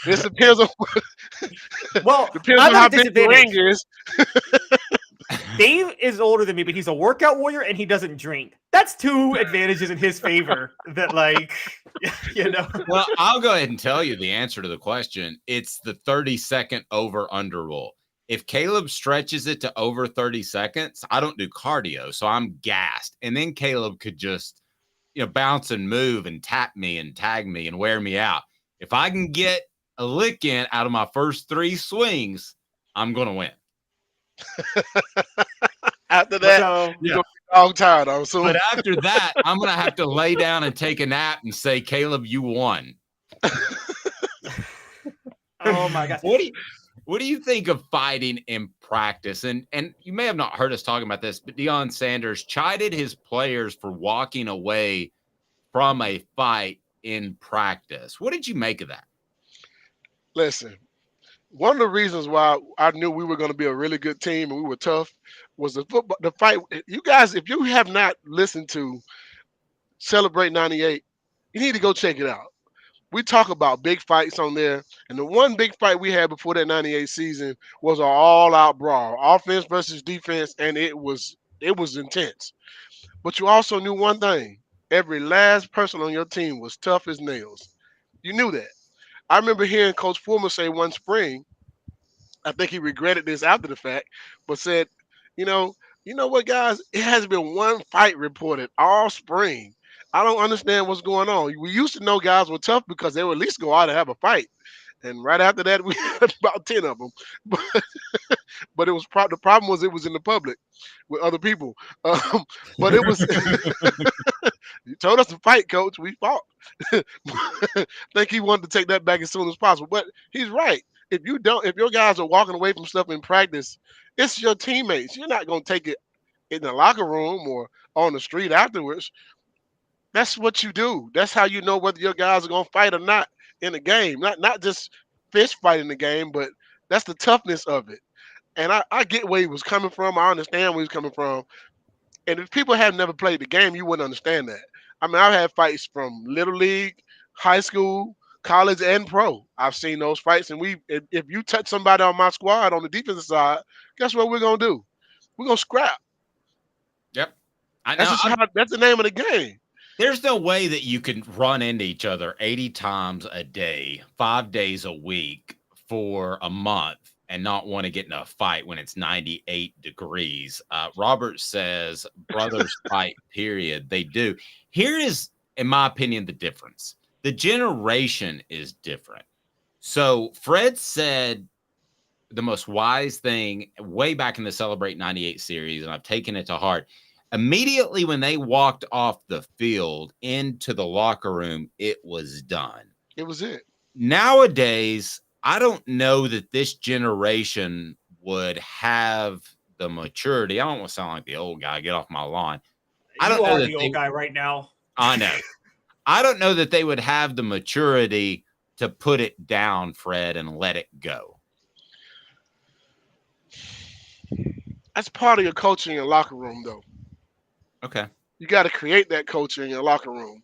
this depends on how big the ring is. Dave is older than me, but he's a workout warrior and he doesn't drink. That's two advantages in his favor that, Well, I'll go ahead and tell you the answer to the question. It's the 30-second over-under rule. If Caleb stretches it to over 30 seconds, I don't do cardio, so I'm gassed. And then Caleb could just, bounce and move and tap me and tag me and wear me out. If I can get a lick in out of my first 3 swings, I'm going to win. After that, you're going to be dog tired, I'm assuming. But after that, I'm going to have to lay down and take a nap and say, Caleb, you won. Oh, my gosh. What do you think of fighting in practice? And you may have not heard us talking about this, but Deion Sanders chided his players for walking away from a fight in practice. What did you make of that? Listen, one of the reasons why I knew we were going to be a really good team and we were tough was the fight. You guys, if you have not listened to Celebrate 98, you need to go check it out. We talk about big fights on there, and the one big fight we had before that 98 season was an all-out brawl, offense versus defense, and it was intense. But you also knew one thing. Every last person on your team was tough as nails. You knew that. I remember hearing Coach Foreman say one spring, I think he regretted this after the fact, but said, you know what, guys? It hasn't been one fight reported all spring. I don't understand what's going on. We used to know guys were tough because they would at least go out and have a fight. And right after that, we had about 10 of them. But it was the problem was it was in the public with other people. But it was you told us to fight, coach. We fought. I think he wanted to take that back as soon as possible. But he's right. If your guys are walking away from stuff in practice, it's your teammates. You're not going to take it in the locker room or on the street afterwards. That's what you do. That's how you know whether your guys are going to fight or not in the game. Not just fist fight in the game, but that's the toughness of it. And I get where he was coming from. I understand where he's coming from. And if people have never played the game, you wouldn't understand that. I mean, I've had fights from little league, high school, college, and pro. I've seen those fights. And if you touch somebody on my squad on the defensive side, guess what we're going to do? We're going to scrap. Yep. I know. That's the name of the game. There's no way that you can run into each other 80 times a day, 5 days a week for a month and not want to get in a fight when it's 98 degrees. Robert says brothers fight, period. They do. Here is, in my opinion, the difference. The generation is different. So Fred said the most wise thing way back in the Celebrate 98 series, and I've taken it to heart. Immediately when they walked off the field into the locker room, it was done. It was it. Nowadays, I don't know that this generation would have the maturity. I don't want to sound like the old guy. Get off my lawn. I don't know the old guy right now. I know. I don't know that they would have the maturity to put it down, Fred, and let it go. That's part of your coaching in your locker room, though. Okay. You got to create that culture in your locker room.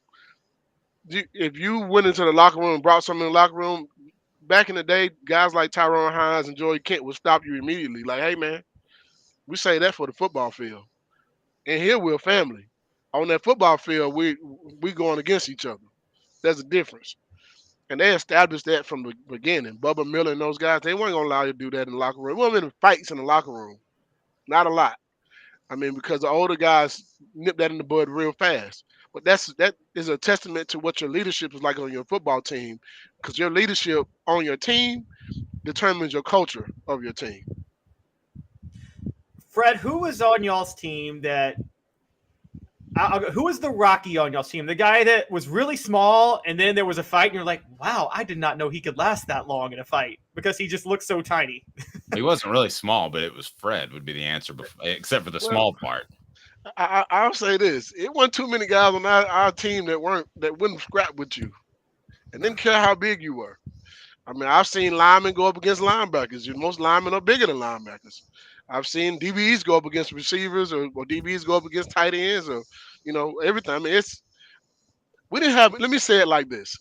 If you went into the locker room and brought something in the locker room, back in the day, guys like Tyrone Hines and Joey Kent would stop you immediately. Like, hey, man, we say that for the football field. And here we're family. On that football field, we going against each other. There's a difference. And they established that from the beginning. Bubba Miller and those guys, they weren't going to allow you to do that in the locker room. There weren't any fights in the locker room. Not a lot. I mean, because the older guys nip that in the bud real fast. But that is a testament to what your leadership is like on your football team, because your leadership on your team determines your culture of your team. Fred, who was on y'all's team that who was the Rocky on y'all's team? The guy that was really small, and then there was a fight, and you're like, wow, I did not know he could last that long in a fight because he just looked so tiny. He wasn't really small, but it was Fred would be the answer, except for the small part. I'll say this: it wasn't too many guys on our team that wouldn't scrap with you, and didn't care how big you were. I mean, I've seen linemen go up against linebackers. Most linemen are bigger than linebackers. I've seen DBs go up against receivers, or DBs go up against tight ends, or everything. I mean, we didn't have. Let me say it like this: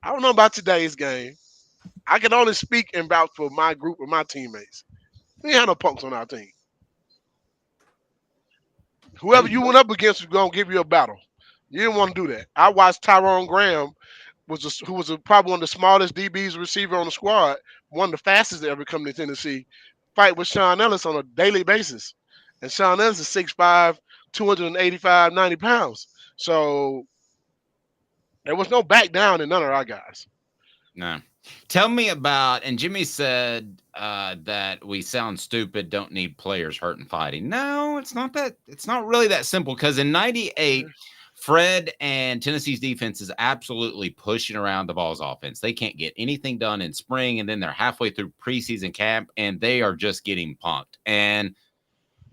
I don't know about today's game. I can only speak and vouch for my group or my teammates. We didn't have no punks on our team. Whoever you went up against was going to give you a battle. You didn't want to do that. I watched Tyrone Graham, who was probably one of the smallest DBs receiver on the squad, one of the fastest to ever come to Tennessee, fight with Sean Ellis on a daily basis. And Sean Ellis is 6'5", 285, 90 pounds. So there was no back down in none of our guys. No. Tell me about, and Jimmy said that we sound stupid, don't need players hurt and fighting. No, it's not that. It's not really that simple, because in 98, Fred and Tennessee's defense is absolutely pushing around the Vols offense. They can't get anything done in spring, and then they're halfway through preseason camp, and they are just getting punked. And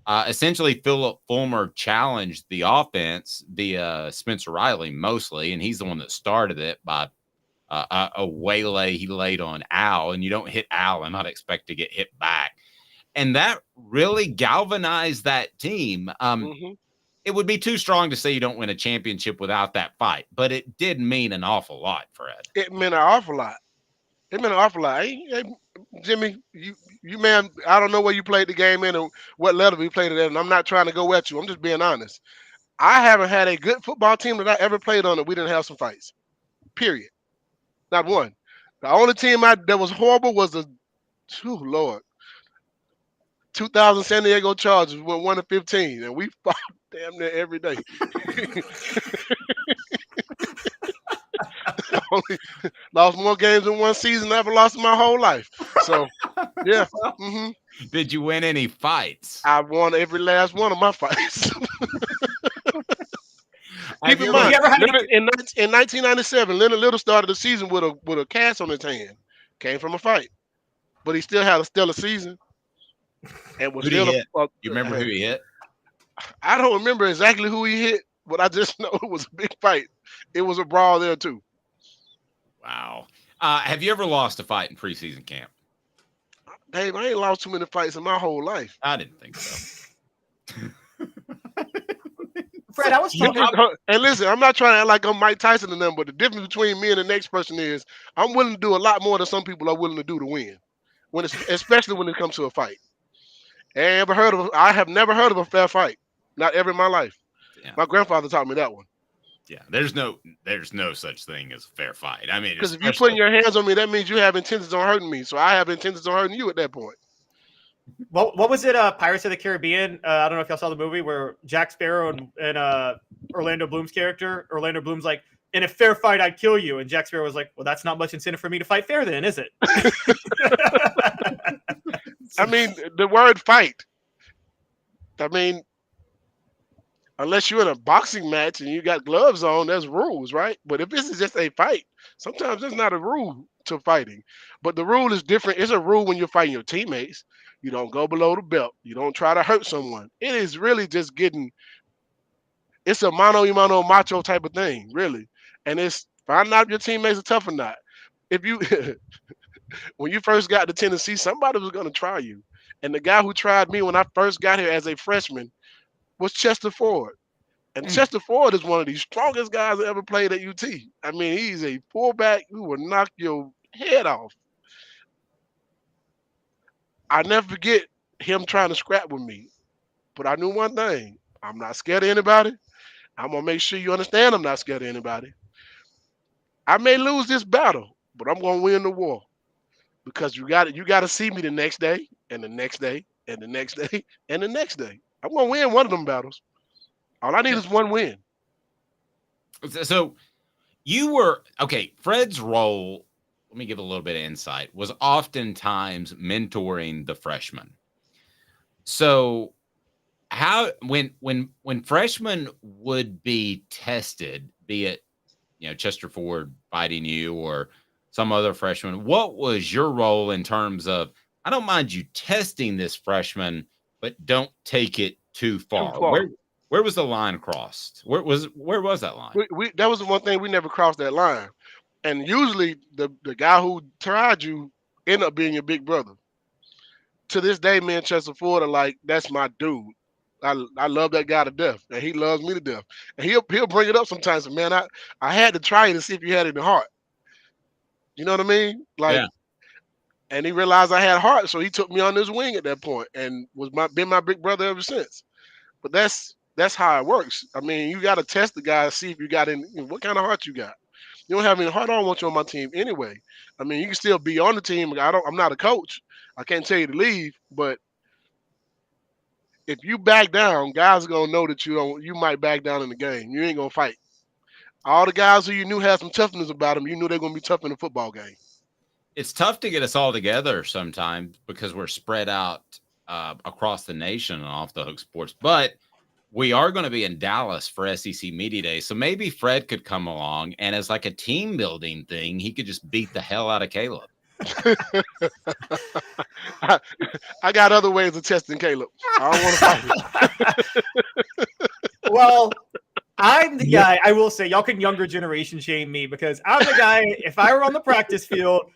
essentially, Philip Fulmer challenged the offense via Spencer Riley mostly, and he's the one that started it by a waylay he laid on Al, and you don't hit Al and not expect to get hit back. And that really galvanized that team. It would be too strong to say you don't win a championship without that fight, but it did mean an awful lot, Fred. It meant an awful lot. Hey, Jimmy, you man, I don't know where you played the game in or what level you played it at, and I'm not trying to go at you. I'm just being honest. I haven't had a good football team that I ever played on that we didn't have some fights. Period. Not one. The only team that was horrible was the 2000 San Diego Chargers. We went 1-15, and we fought damn near every day. Lost more games in one season than I ever lost in my whole life. So, yeah. Did you win any fights? I won every last one of my fights. Keep in mind, in 1997, Leonard Little started the season with a cast on his hand. Came from a fight, but he still had a stellar season. And was still you remember who he hit? I don't remember exactly who he hit, but I just know it was a big fight. It was a brawl there too. Wow. Have you ever lost a fight in preseason camp? Dave, I ain't lost too many fights in my whole life. I didn't think so. Fred, I was talking. And listen, I'm not trying to act like I'm Mike Tyson and them, but the difference between me and the next person is I'm willing to do a lot more than some people are willing to do to win. Especially when it comes to a fight. I have never heard of a fair fight. Not ever in my life. Yeah. My grandfather taught me that one. Yeah, there's no such thing as a fair fight. I mean, because if you're putting your hands on me, that means you have intentions on hurting me. So I have intentions on hurting you at that point. What was it? Pirates of the Caribbean. I don't know if y'all saw the movie where Jack Sparrow and Orlando Bloom's character. Orlando Bloom's like, in a fair fight, I'd kill you, and Jack Sparrow was like, well, that's not much incentive for me to fight fair, then, is it? I mean, the word fight. I mean, unless you're in a boxing match and you got gloves on, there's rules, right? But if this is just a fight, sometimes there's not a rule to fighting. But the rule is different. It's a rule when you're fighting your teammates. You don't go below the belt. You don't try to hurt someone. It is really just getting it's a mano-a-mano macho type of thing, really. And it's finding out if your teammates are tough or not. If you when you first got to Tennessee, somebody was going to try you. And the guy who tried me when I first got here as a freshman was Chester Ford. And Chester Ford is one of the strongest guys that ever played at UT. I mean, he's a fullback who will knock your head off. I never forget him trying to scrap with me. But I knew one thing. I'm not scared of anybody. I'm going to make sure you understand I'm not scared of anybody. I may lose this battle, but I'm going to win the war. Because you got to see me the next day, and the next day, and the next day, and the next day. I'm going to win one of them battles. All I need is one win. So you were okay. Fred's role, let me give a little bit of insight, was oftentimes mentoring the freshmen. So how when freshmen would be tested, be it Chester Ford fighting you or some other freshman, what was your role in terms of, I don't mind you testing this freshman, but don't take it too far? Where was the line crossed? Where was that line? That was the one thing we never crossed that line. And usually the guy who tried you ended up being your big brother. To this day, me and Chester Ford are like, that's my dude. I love that guy to death, and he loves me to death. And he'll bring it up sometimes. Man, I had to try you to see if you had it in heart. You know what I mean? Like, yeah. And he realized I had heart, so he took me on his wing at that point, and been my big brother ever since. But that's how it works. I mean, you got to test the guy to see if you got what kind of heart you got. You don't have any heart, I don't want you on my team anyway. I mean, you can still be on the team. I'm not a coach. I can't tell you to leave, but if you back down, guys are gonna know that you might back down in the game. You ain't gonna fight. All the guys who you knew had some toughness about them, you knew they're gonna be tough in the football game. It's tough to get us all together sometimes because we're spread out across the nation on Off the Hook Sports, but we are going to be in Dallas for SEC Media Day. So maybe Fred could come along, and as like a team building thing, he could just beat the hell out of Caleb. I got other ways of testing Caleb. I don't want to fight him. Well, I'm the guy, I will say, y'all can younger generation shame me because I'm the guy, if I were on the practice field,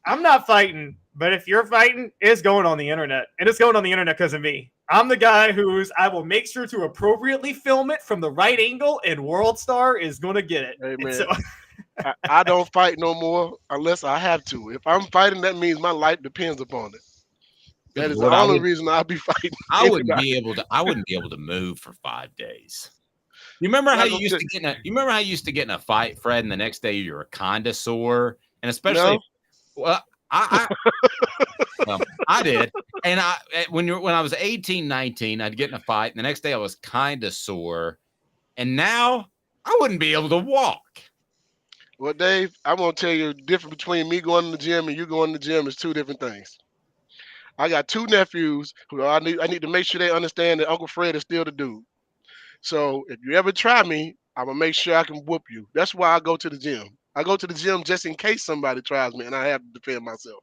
I'm not fighting. But if you're fighting, it's going on the internet. And it's going on the internet because of me. I'm the guy I will make sure to appropriately film it from the right angle, and World Star is going to get it. Hey, so I don't fight no more unless I have to. If I'm fighting, that means my life depends upon it. That is the only reason I'll be fighting. I wouldn't be able to move for 5 days. You remember how you used to get in a fight, Fred, and the next day you were kind of sore, and especially I did. And when I was 18, 19, I'd get in a fight, and the next day I was kind of sore. And now I wouldn't be able to walk. Well, Dave, I'm going to tell you the difference between me going to the gym and you going to the gym is two different things. I got two nephews who I need to make sure they understand that Uncle Fred is still the dude. So if you ever try me, I'm going to make sure I can whoop you. That's why I go to the gym. I go to the gym just in case somebody tries me and I have to defend myself.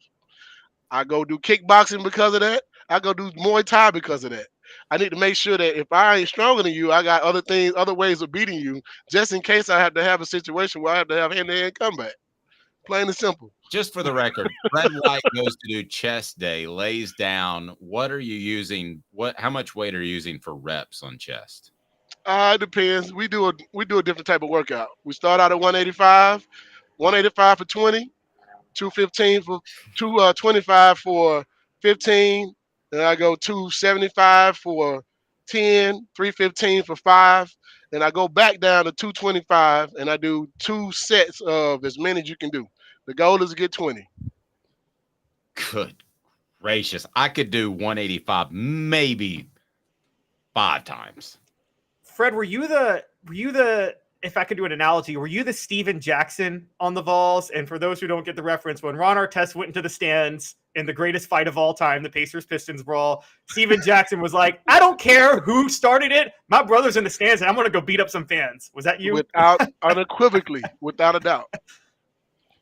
I go do kickboxing because of that. I go do Muay Thai because of that. I need to make sure that if I ain't stronger than you, I got other ways of beating you, just in case I have to have a situation where I have to have hand-to-hand combat. Plain and simple. Just for the record, Fred White goes to do chest day, lays down. What are you using? How much weight are you using for reps on chest? It depends. We do a different type of workout. We start out at 185 for 20, 215 for 225 for 15. Then I go 275 for 10, 315 for 5. Then I go back down to 225 and I do 2 sets of as many as you can do. The goal is to get 20. Good gracious. I could do 185 maybe 5 times. Fred, were you the if I could do an analogy, were you the Steven Jackson on the Vols? And for those who don't get the reference, when Ron Artest went into the stands in the greatest fight of all time, the Pacers-Pistons brawl, Steven Jackson was like, I don't care who started it. My brother's in the stands, and I'm going to go beat up some fans. Was that you? Unequivocally, without a doubt.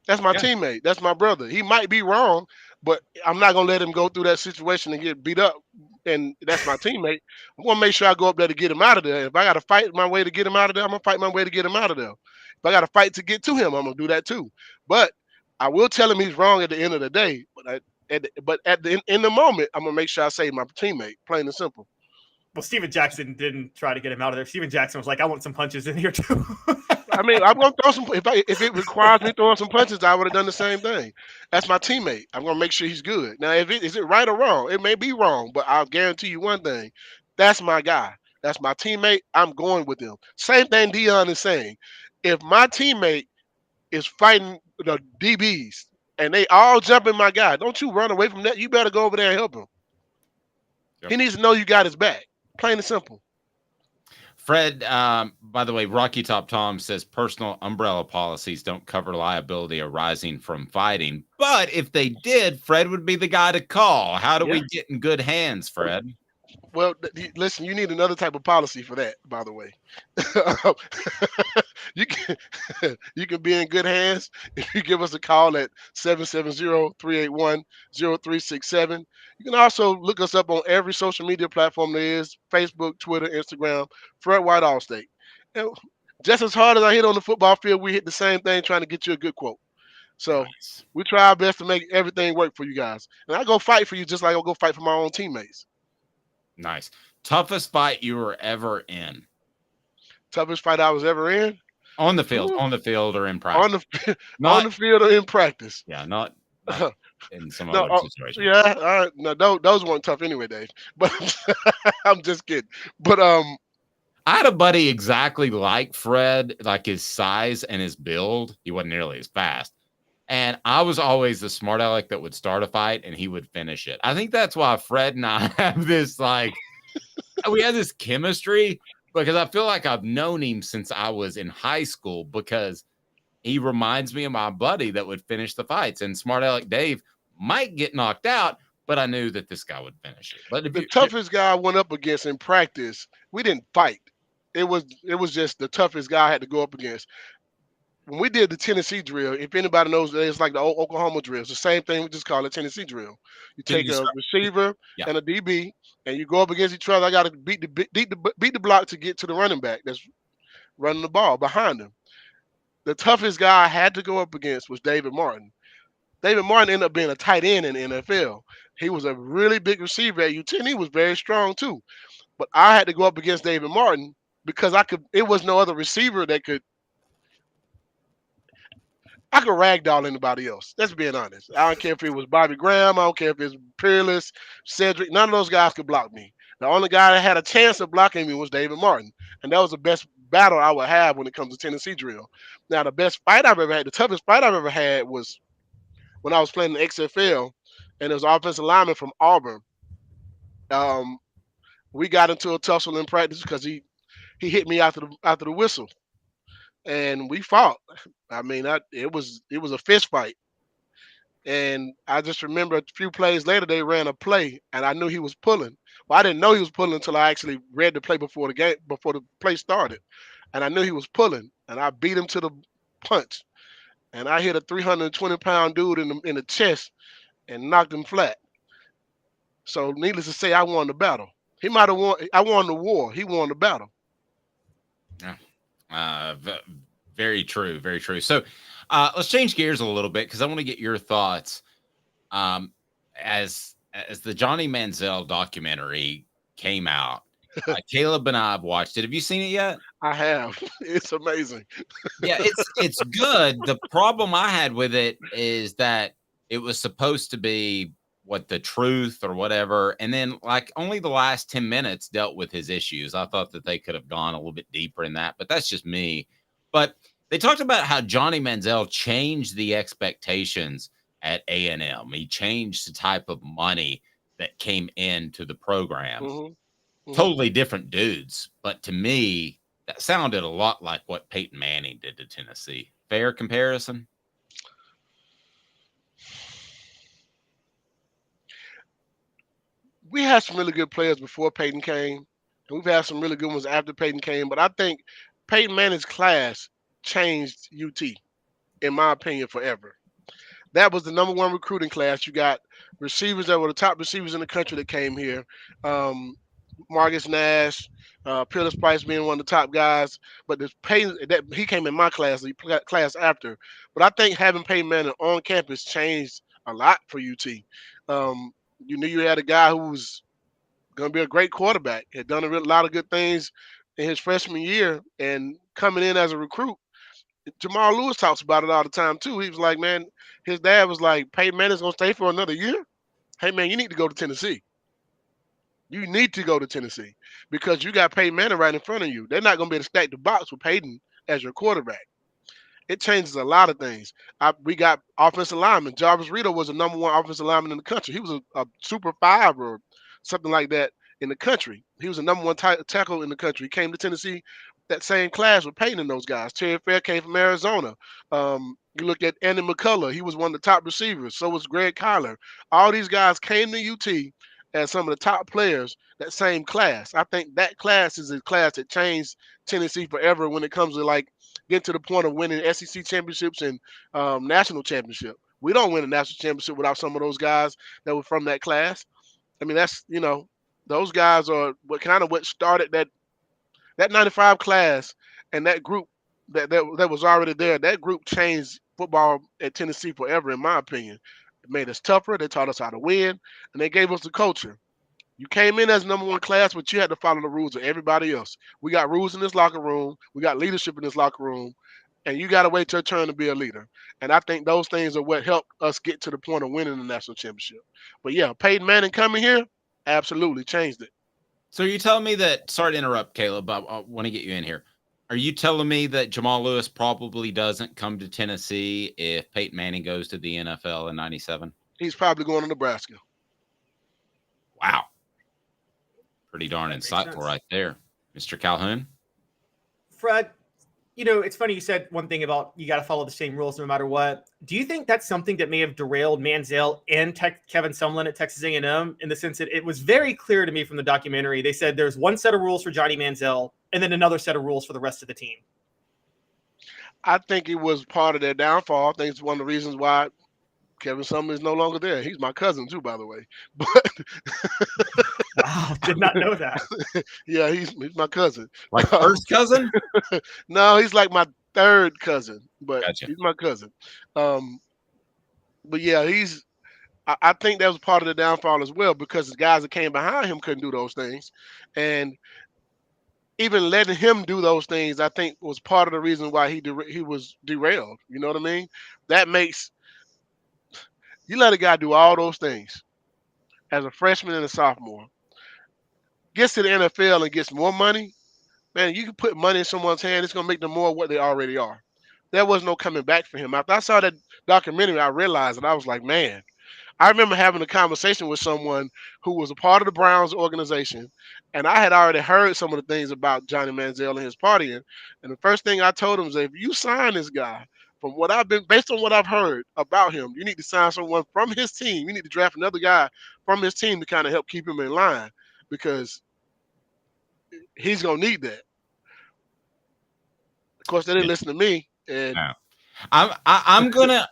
That's my teammate. That's my brother. He might be wrong. but I'm not gonna let him go through that situation and get beat up. And that's my teammate. I'm gonna make sure I go up there to get him out of there. If I gotta fight my way to get him out of there, I'm gonna fight my way to get him out of there. If I gotta fight to get to him, I'm gonna do that too. But I will tell him he's wrong at the end of the day. In the moment, I'm gonna make sure I save my teammate. Plain and simple. Well, Steven Jackson didn't try to get him out of there. Steven Jackson was like, "I want some punches in here too." I mean, I'm gonna throw some. If it requires me throwing some punches, I would have done the same thing. That's my teammate. I'm gonna make sure he's good. Now, is it right or wrong? It may be wrong, but I'll guarantee you one thing: that's my guy. That's my teammate. I'm going with him. Same thing Dion is saying. If my teammate is fighting the DBs and they all jumping my guy, don't you run away from that. You better go over there and help him. Yep. He needs to know you got his back. Plain and simple. Fred, by the way, Rocky Top Tom says personal umbrella policies don't cover liability arising from fighting. But if they did, Fred would be the guy to call. How do we get in good hands, Fred? Well, listen, you need another type of policy for that, by the way. you can be in good hands if you give us a call at 770-381-0367. You can also look us up on every social media platform there is, Facebook, Twitter, Instagram, Fred White Allstate. And just as hard as I hit on the football field, we hit the same thing trying to get you a good quote. So we try our best to make everything work for you guys. And I go fight for you just like I'll go fight for my own teammates. Nice. Toughest fight you were ever in? Toughest fight I was ever in? On the field, on the field or in practice? On the field or in practice. Yeah, not in some other situation. Yeah, all right. No, those weren't tough anyway, Dave. But I'm just kidding. But I had a buddy exactly like Fred, like his size and his build. He wasn't nearly as fast. And I was always the smart aleck that would start a fight and he would finish it. I think that's why Fred and I have this, like, we have this chemistry because I feel like I've known him since I was in high school because he reminds me of my buddy that would finish the fights. And smart aleck Dave might get knocked out, but I knew that this guy would finish it. But the toughest guy I went up against in practice, we didn't fight. It was just the toughest guy I had to go up against. When we did the Tennessee drill, if anybody knows, it's like the old Oklahoma drill. It's the same thing. We just call it Tennessee drill. You take a receiver and a DB, and you go up against each other. I got to beat the block to get to the running back that's running the ball behind him. The toughest guy I had to go up against was David Martin. David Martin ended up being a tight end in the NFL. He was a really big receiver at UT, and he was very strong too. But I had to go up against David Martin because it was no other receiver that could. I could ragdoll anybody else. Let's be honest. I don't care if it was Bobby Graham. I don't care if it's Peerless, Cedric. None of those guys could block me. The only guy that had a chance of blocking me was David Martin. And that was the best battle I would have when it comes to Tennessee drill. Now, the best fight I've ever had, the toughest fight I've ever had was when I was playing the XFL, and there was an offensive lineman from Auburn. We got into a tussle in practice because he hit me after the whistle. And we fought. I mean, it was a fist fight. And I just remember a few plays later, they ran a play, and I knew he was pulling. Well, I didn't know he was pulling until I actually read the play before the play started. And I knew he was pulling, and I beat him to the punch. And I hit a 320-pound dude in the chest and knocked him flat. So needless to say, I won the battle. He might have won. I won the war. He won the battle. Yeah. Very true. Very true. So let's change gears a little bit because I want to get your thoughts. As the Johnny Manziel documentary came out, Caleb and I have watched it. Have you seen it yet? I have. It's amazing. Yeah, it's good. The problem I had with it is that it was supposed to be the truth or whatever. And then like only the last 10 minutes dealt with his issues. I thought that they could have gone a little bit deeper in that, but that's just me. But they talked about how Johnny Manziel changed the expectations at A&M. He changed the type of money that came into the program. Mm-hmm. Totally different dudes. But to me, that sounded a lot like what Peyton Manning did to Tennessee. Fair comparison? We had some really good players before Peyton came, and we've had some really good ones after Peyton came. But I think Peyton Manning's class changed UT, in my opinion, forever. That was the number one recruiting class. You got receivers that were the top receivers in the country that came here. Marcus Nash, Peerless Price being one of the top guys, but the Peyton that he came in my class, the class after. But I think having Peyton Manning on campus changed a lot for UT. You knew you had a guy who was going to be a great quarterback, had done a lot of good things in his freshman year, and coming in as a recruit. Jamal Lewis talks about it all the time too. He was like, man, his dad was like, Peyton Manning's going to stay for another year. Hey man, you need to go to Tennessee. You need to go to Tennessee because you got Peyton Manning right in front of you. They're not going to be able to stack the box with Peyton as your quarterback. It changes a lot of things. We got offensive lineman. Jarvis Reeder was the number one offensive lineman in the country. He was a Super 5 or something like that in the country. He was the number one tackle in the country. He came to Tennessee, that same class with Peyton and those guys. Terry Fair came from Arizona. You look at Andy McCullough. He was one of the top receivers. So was Greg Kyler. All these guys came to UT as some of the top players, that same class. I think that class is a class that changed Tennessee forever when it comes to like getting to the point of winning SEC championships and national championship. We don't win a national championship without some of those guys that were from that class. I mean, that's, those guys are what started that 95 class, and that group that was already there. That group changed football at Tennessee forever, in my opinion. It made us tougher. They taught us how to win, and they gave us the culture. You came in as number one class, but you had to follow the rules of everybody else. We got rules in this locker room. We got leadership in this locker room, and you got to wait your turn to be a leader. And I think those things are what helped us get to the point of winning the national championship. But yeah, Peyton Manning coming here absolutely changed it. So you're telling me that, sorry to interrupt, Caleb, but I want to get you in here. Are you telling me that Jamal Lewis probably doesn't come to Tennessee if Peyton Manning goes to the NFL in 97? He's probably going to Nebraska. Wow. Pretty darn insightful right there. Mr. Calhoun? Fred, it's funny you said one thing about you got to follow the same rules no matter what. Do you think that's something that may have derailed Manziel and Kevin Sumlin at Texas A&M in the sense that it was very clear to me from the documentary? They said there's one set of rules for Johnny Manziel and then another set of rules for the rest of the team. I think it was part of their downfall. I think it's one of the reasons why Kevin Sumlin is no longer there. He's my cousin too, by the way. But wow, did not know that. Yeah, he's my cousin. Like first cousin? No, he's like my third cousin, but Gotcha. He's my cousin. But yeah, I think that was part of the downfall as well because the guys that came behind him couldn't do those things, and even letting him do those things, I think, was part of the reason why he was derailed. You know what I mean? That makes you let a guy do all those things as a freshman and a sophomore, gets to the NFL and gets more money. Man, you can put money in someone's hand, it's going to make them more what they already are. There was no coming back for him. After I saw that documentary, I realized that I was like, man, I remember having a conversation with someone who was a part of the Browns organization, and I had already heard some of the things about Johnny Manziel and his partying. And the first thing I told him was, if you sign this guy, based on what I've heard about him, you need to sign someone from his team. You need to draft another guy from his team to kind of help keep him in line because he's gonna need that. Of course, they didn't listen to me. And no. I'm gonna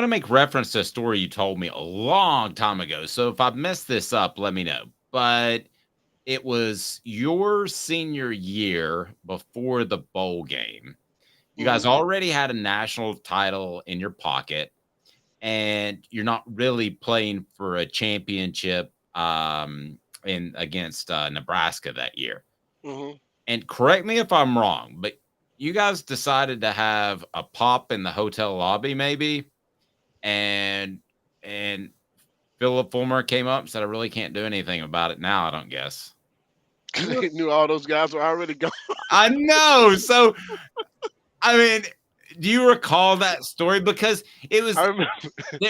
make reference to a story you told me a long time ago. So if I've messed this up, let me know. But it was your senior year before the bowl game. You guys already had a national title in your pocket, and you're not really playing for a championship against Nebraska that year. Mm-hmm. And correct me if I'm wrong, but you guys decided to have a pop in the hotel lobby, maybe, and Philip Fulmer came up and said, "I really can't do anything about it now, I don't guess." They knew all those guys were already gone. I know. So, I mean, do you recall that story? Because it was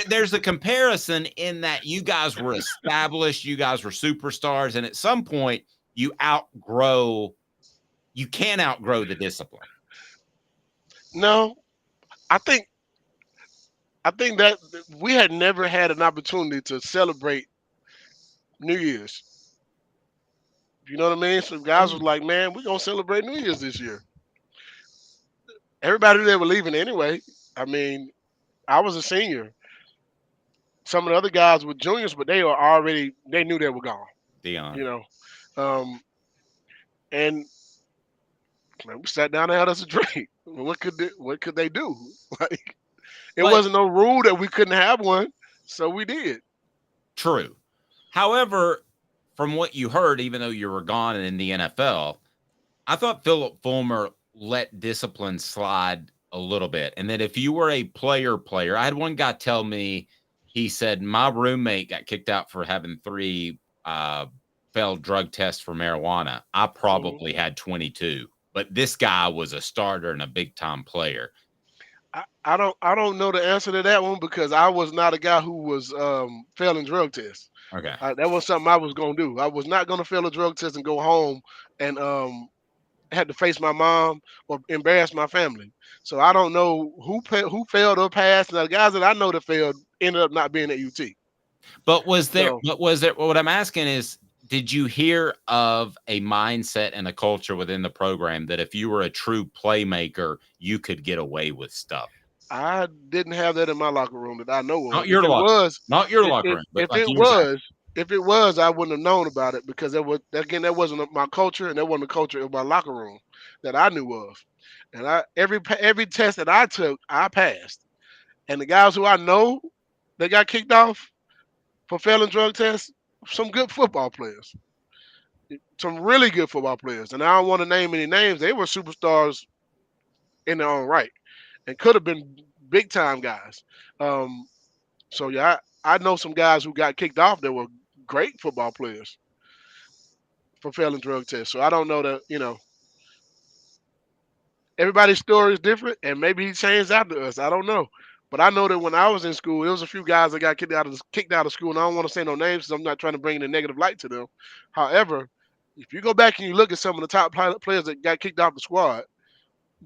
there's a comparison in that you guys were established, you guys were superstars, and at some point you can't outgrow the discipline. No, I think that we had never had an opportunity to celebrate New Year's. You know what I mean? So guys was like, man, we're going to celebrate New Year's this year. Everybody there were leaving anyway. I mean, I was a senior. Some of the other guys were juniors, but they knew they were gone. Dion. You know, and man, we sat down and had us a drink. What could they do? Like, it wasn't no rule that we couldn't have one, so we did. True. However, from what you heard, even though you were gone in the NFL, I thought Philip Fulmer let discipline slide a little bit. And that if you were a player, I had one guy tell me, he said, my roommate got kicked out for having 3 failed drug tests for marijuana. I probably had 22, but this guy was a starter and a big time player. I don't know the answer to that one because I was not a guy who was failing drug tests. Okay. That was something I was going to do. I was not going to fail a drug test and go home and had to face my mom or embarrass my family. So I don't know who failed or passed. And the guys that I know that failed ended up not being at UT. But was there? What I'm asking is, did you hear of a mindset and a culture within the program that if you were a true playmaker, you could get away with stuff? I didn't have that in my locker room that I know of. Not your locker room. Not your locker room. If it was, I wouldn't have known about it because that wasn't my culture, and that wasn't the culture of my locker room that I knew of. And every test that I took, I passed. And the guys who I know that got kicked off for failing drug tests, some good football players, some really good football players. And I don't want to name any names. They were superstars in their own right and could have been big time guys. So yeah, I know some guys who got kicked off that were great football players for failing drug tests. So I don't know that, everybody's story is different, and maybe he changed after us. I don't know. But I know that when I was in school, there was a few guys that got kicked out of school, and I don't want to say no names because I'm not trying to bring in a negative light to them. However, if you go back and you look at some of the top players that got kicked off the squad,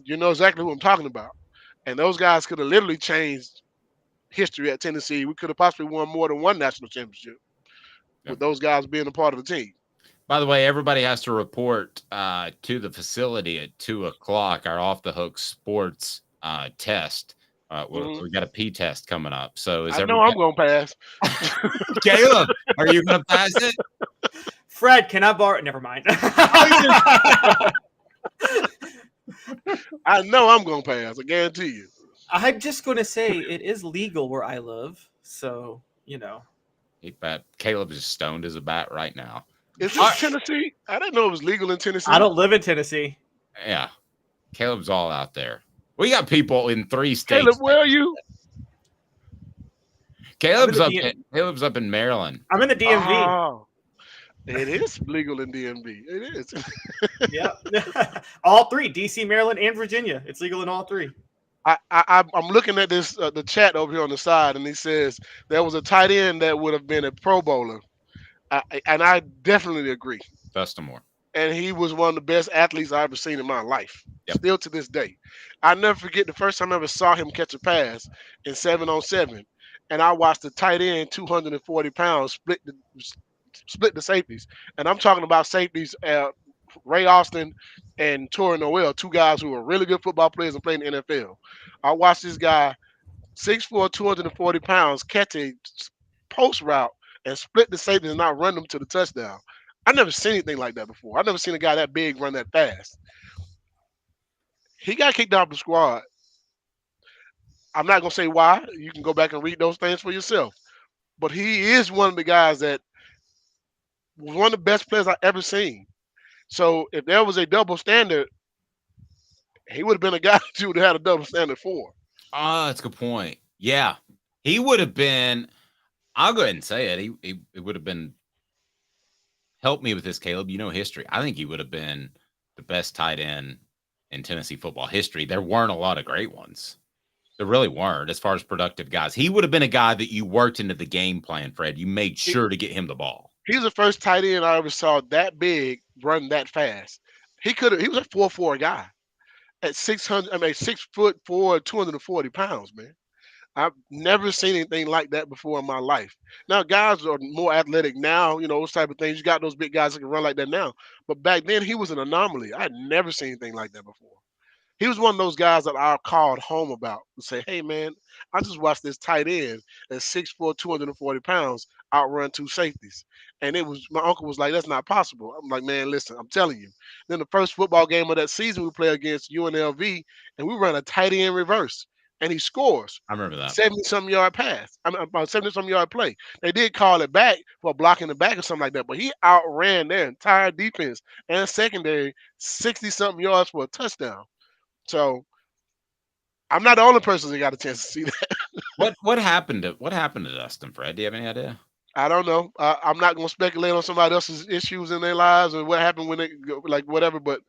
you know exactly who I'm talking about. And those guys could have literally changed history at Tennessee. We could have possibly won more than one national championship with those guys being a part of the team. By the way, everybody has to report to the facility at 2:00. Our Off the Hook Sports test. We got a P test coming up. So I know I'm going to pass. Caleb, are you going to pass it? Fred, can I borrow it? Never mind. I know I'm going to pass. I guarantee you. I'm just going to say it is legal where I live. So, Caleb is stoned as a bat right now. Is this Tennessee? I didn't know it was legal in Tennessee. I don't live in Tennessee. Yeah. Caleb's all out there. We got people in 3 states. Caleb, where are you? Caleb's up in Maryland. I'm in the DMV. Oh, it is legal in DMV. It is. Yeah. All 3, DC, Maryland, and Virginia. It's legal in all 3. I'm looking at this the chat over here on the side, and he says there was a tight end that would have been a Pro Bowler, and I definitely agree. Festimore. And he was one of the best athletes I've ever seen in my life. Yep. Still to this day. I never forget the first time I ever saw him catch a pass in 7-on-7, and I watched the tight end, 240 pounds, split the safeties, and I'm talking about safeties. Ray Austin and Torrey Noel, 2 guys who are really good football players and playing in the NFL. I watched this guy, 6'4", 240 pounds, catch a post route and split the safety and not run them to the touchdown. I never seen anything like that before. I never seen a guy that big run that fast. He got kicked off the squad. I'm not going to say why. You can go back and read those things for yourself. But he is one of the guys that was one of the best players I've ever seen. So if there was a double standard, he would have been a guy that you would have had a double standard for. Oh, that's a good point. Yeah. He would have been, I'll go ahead and say it. He would have been, help me with this, Caleb. You know history. I think he would have been the best tight end in Tennessee football history. There weren't a lot of great ones. There really weren't as far as productive guys. He would have been a guy that you worked into the game plan, Fred. You made sure to get him the ball. He was the first tight end I ever saw that big run that fast. He was a 4'4" guy at 6'4", 240 pounds, man. I've never seen anything like that before in my life. Now, guys are more athletic now, those type of things. You got those big guys that can run like that now. But back then, he was an anomaly. I had never seen anything like that before. He was one of those guys that I called home about and say, hey, man, I just watched this tight end at 6'4", 240 pounds outrun 2 safeties. And my uncle was like, that's not possible. I'm like, man, listen, I'm telling you. Then the first football game of that season, we play against UNLV, and we run a tight end reverse, and he scores. I remember that. 70-something yard pass. I mean, about 70-something yard play. They did call it back for blocking the back or something like that, but he outran their entire defense and secondary 60-something yards for a touchdown. So I'm not the only person that got a chance to see that. What happened to Dustin, Fred? Do you have any idea? I don't know. I'm not going to speculate on somebody else's issues in their lives or what happened when they go, like whatever. But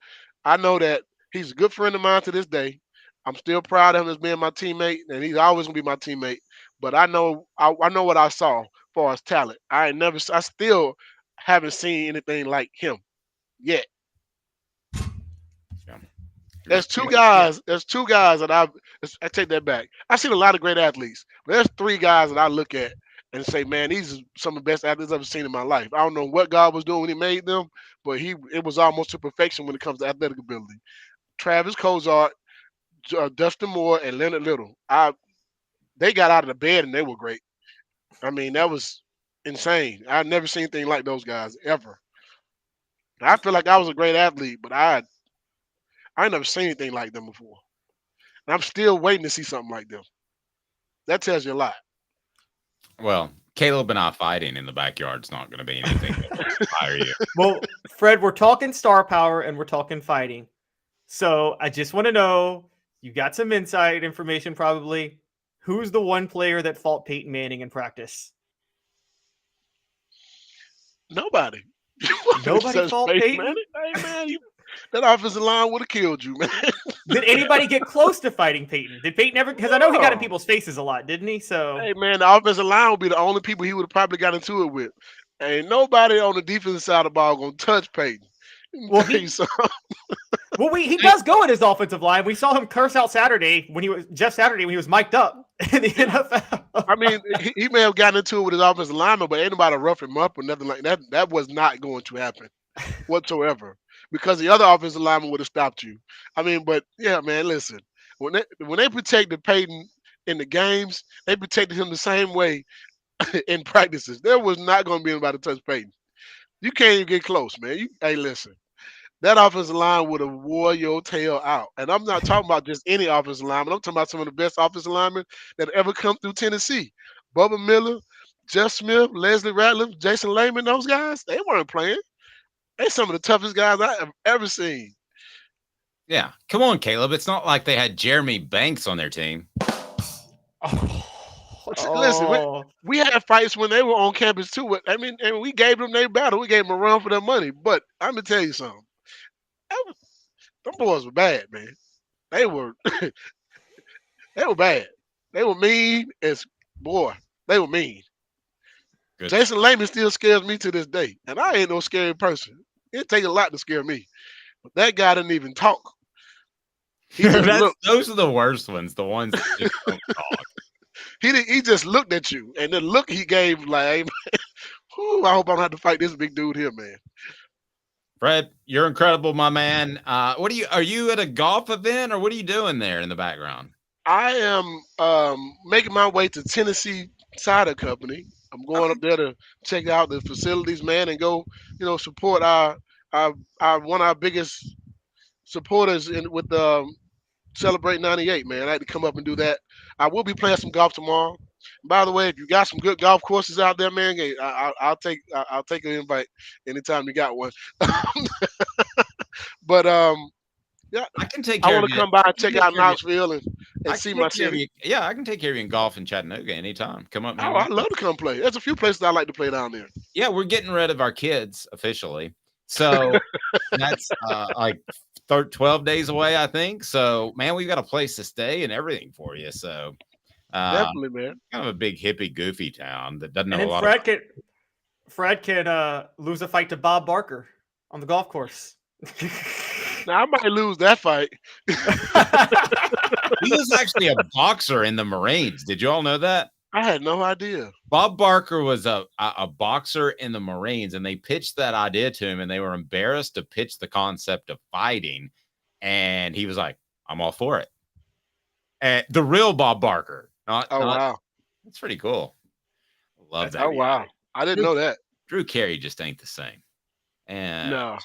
I know that he's a good friend of mine to this day. I'm still proud of him as being my teammate, and he's always going to be my teammate. But I know what I saw as far as talent. I still haven't seen anything like him yet. There's two guys that I take that back. I've seen a lot of great athletes, but there's 3 guys that I look at and say, man, these are some of the best athletes I've ever seen in my life. I don't know what God was doing when he made them, but it was almost to perfection when it comes to athletic ability. Travis Cozart, Dustin Moore, and Leonard Little. They got out of the bed and they were great. I mean, that was insane. I've never seen anything like those guys ever. I feel like I was a great athlete, but I ain't never seen anything like them before. And I'm still waiting to see something like them. That tells you a lot. Well, Caleb and I fighting in the backyard's not going to be anything that will inspire you. Well, Fred, we're talking star power and we're talking fighting. So I just want to know, you got some inside information probably. Who's the one player that fought Peyton Manning in practice? Nobody. Nobody fought Peyton? Manning? Hey, man, that offensive line would have killed you, man. Did anybody get close to fighting Peyton? Did Peyton ever? Because I know he got in people's faces a lot, didn't he? So, hey, man, the offensive line would be the only people he would have probably got into it with. Ain't nobody on the defensive side of the ball going to touch Peyton. Well, he does go in his offensive line. We saw him curse out Saturday when he was mic'd up in the NFL. I mean, he may have gotten into it with his offensive lineman, but ain't nobody rough him up or nothing like that. That was not going to happen whatsoever, because the other offensive lineman would have stopped you. I mean, but yeah, man, listen, when they protected Peyton in the games, they protected him the same way in practices. There was not going to be anybody to touch Peyton. You can't even get close, man. Hey, listen, that offensive line would have wore your tail out. And I'm not talking about just any offensive lineman. I'm talking about some of the best offensive linemen that ever come through Tennessee. Bubba Miller, Jeff Smith, Leslie Ratliff, Jason Lehman, those guys, they weren't playing. They're some of the toughest guys I have ever seen. Yeah. Come on, Caleb. It's not like they had Jeremy Banks on their team. Listen, we had fights when they were on campus too. I mean, and we gave them their battle. We gave them a run for their money. But I'm gonna tell you something. Them boys were bad, man. They were bad. They were mean as boy. They were mean. Good. Jason Lehman still scares me to this day, and I ain't no scary person. It takes a lot to scare me. But that guy didn't even talk. Those are the worst ones. The ones that just don't talk. He just looked at you, and the look he gave, like, I hope I don't have to fight this big dude here, man. Fred, you're incredible, my man. Are you at a golf event, or what are you doing there in the background? I am making my way to Tennessee Cider Company. I'm going up there to check out the facilities, man, and go, support our one of our biggest supporters with Celebrate 98, man. I had to come up and do that. I will be playing some golf tomorrow. By the way, if you got some good golf courses out there, man, I'll take an invite anytime you got one. But yeah, I can take care I want to come by and check out Knoxville and see my city. Yeah, I can take care of you in golf in Chattanooga anytime. Come up. Oh, I'd love to come play. There's a few places I like to play down there. Yeah, we're getting rid of our kids officially. So that's like 12 days away, I think. So, man, we've got a place to stay and everything for you. So, definitely, man. Kind of a big hippie, goofy town that doesn't know and a lot. Fred can lose a fight to Bob Barker on the golf course. Now I might lose that fight. He was actually a boxer in the Marines. Did you all know that? I had no idea. Bob Barker was a boxer in the Marines, and they pitched that idea to him, and they were embarrassed to pitch the concept of fighting. And he was like, I'm all for it. And the real Bob Barker. Wow. That's pretty cool. Love that. Oh, wow. I didn't know that. Drew Carey just ain't the same. And no.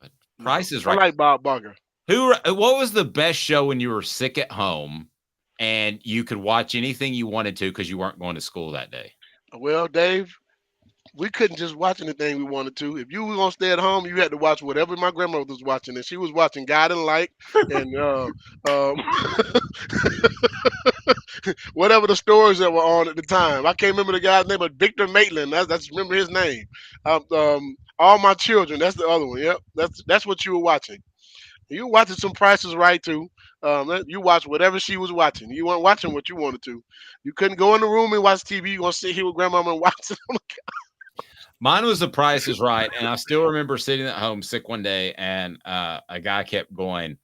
But Price is Right. I like Bob Barker. What was the best show when you were sick at home and you could watch anything you wanted to because you weren't going to school that day? Well, Dave, we couldn't just watch anything we wanted to. If you were going to stay at home, you had to watch whatever my grandmother was watching. And she was watching God and Light and whatever the stories that were on at the time. I can't remember the guy's name, but Victor Maitland. That's remember his name. All My Children. That's the other one. Yep. That's what you were watching. You were watching some Price is Right too. You watched whatever she was watching. You weren't watching what you wanted to. You couldn't go in the room and watch TV. You gonna sit here with grandmama and watch it on the couch. Mine was The Price is Right, and I still remember sitting at home sick one day, and a guy kept going.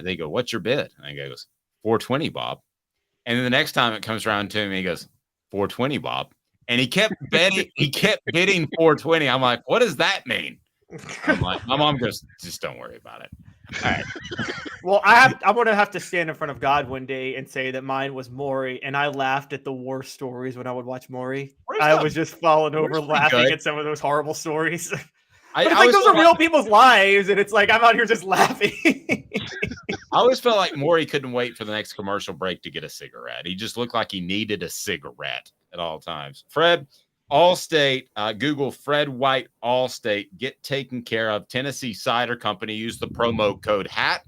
They go, "What's your bid?" And he goes, $4.20, Bob. And then the next time it comes around to me, he goes, $4.20, Bob. And he kept betting. He kept bidding $4.20. I'm like, what does that mean? I'm like, my mom goes, just don't worry about it. All right. Well, I'm gonna have to stand in front of God one day and say that mine was Maury, and I laughed at the worst stories when I would watch Maury. I was just falling over laughing at some of those horrible stories. But it's like those are real people's lives, and it's like I'm out here just laughing. I always felt like Maury couldn't wait for the next commercial break to get a cigarette. He just looked like he needed a cigarette at all times. Fred, Allstate, Google Fred White Allstate. Get taken care of. Tennessee Cider Company. Use the promo code HAT,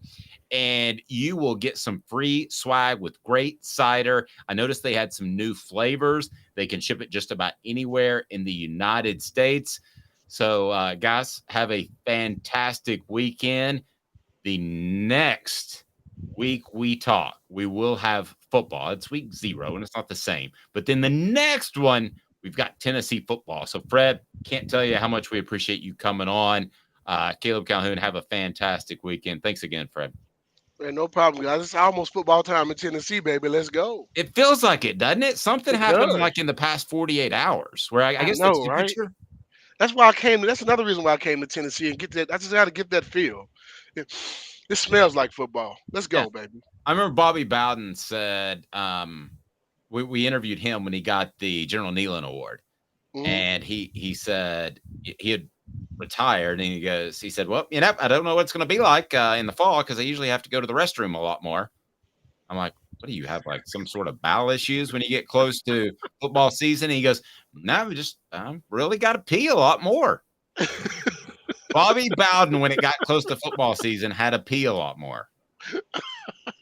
and you will get some free swag with great cider. I noticed they had some new flavors. They can ship it just about anywhere in the United States. So, guys, have a fantastic weekend. The next week we talk, we will have football. It's week 0, and it's not the same. But then the next one, we've got Tennessee football. So, Fred, can't tell you how much we appreciate you coming on. Caleb Calhoun, have a fantastic weekend. Thanks again, Fred. Man, no problem, guys. It's almost football time in Tennessee, baby. Let's go. It feels like it, doesn't it? Something happened like in the past 48 hours where I guess know, right? That's why I came. That's another reason why I came to Tennessee and get that. I just got to get that feel. It smells like football. Let's go, baby. I remember Bobby Bowden said we interviewed him when he got the General Nealon Award, and he said he had retired, and he said, well, I don't know what it's going to be like in the fall because I usually have to go to the restroom a lot more. I'm like, what do you have, like some sort of bowel issues when you get close to football season? And he goes, no, I really got to pee a lot more. Bobby Bowden, when it got close to football season, had to pee a lot more.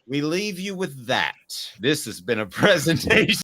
We leave you with that. This has been a presentation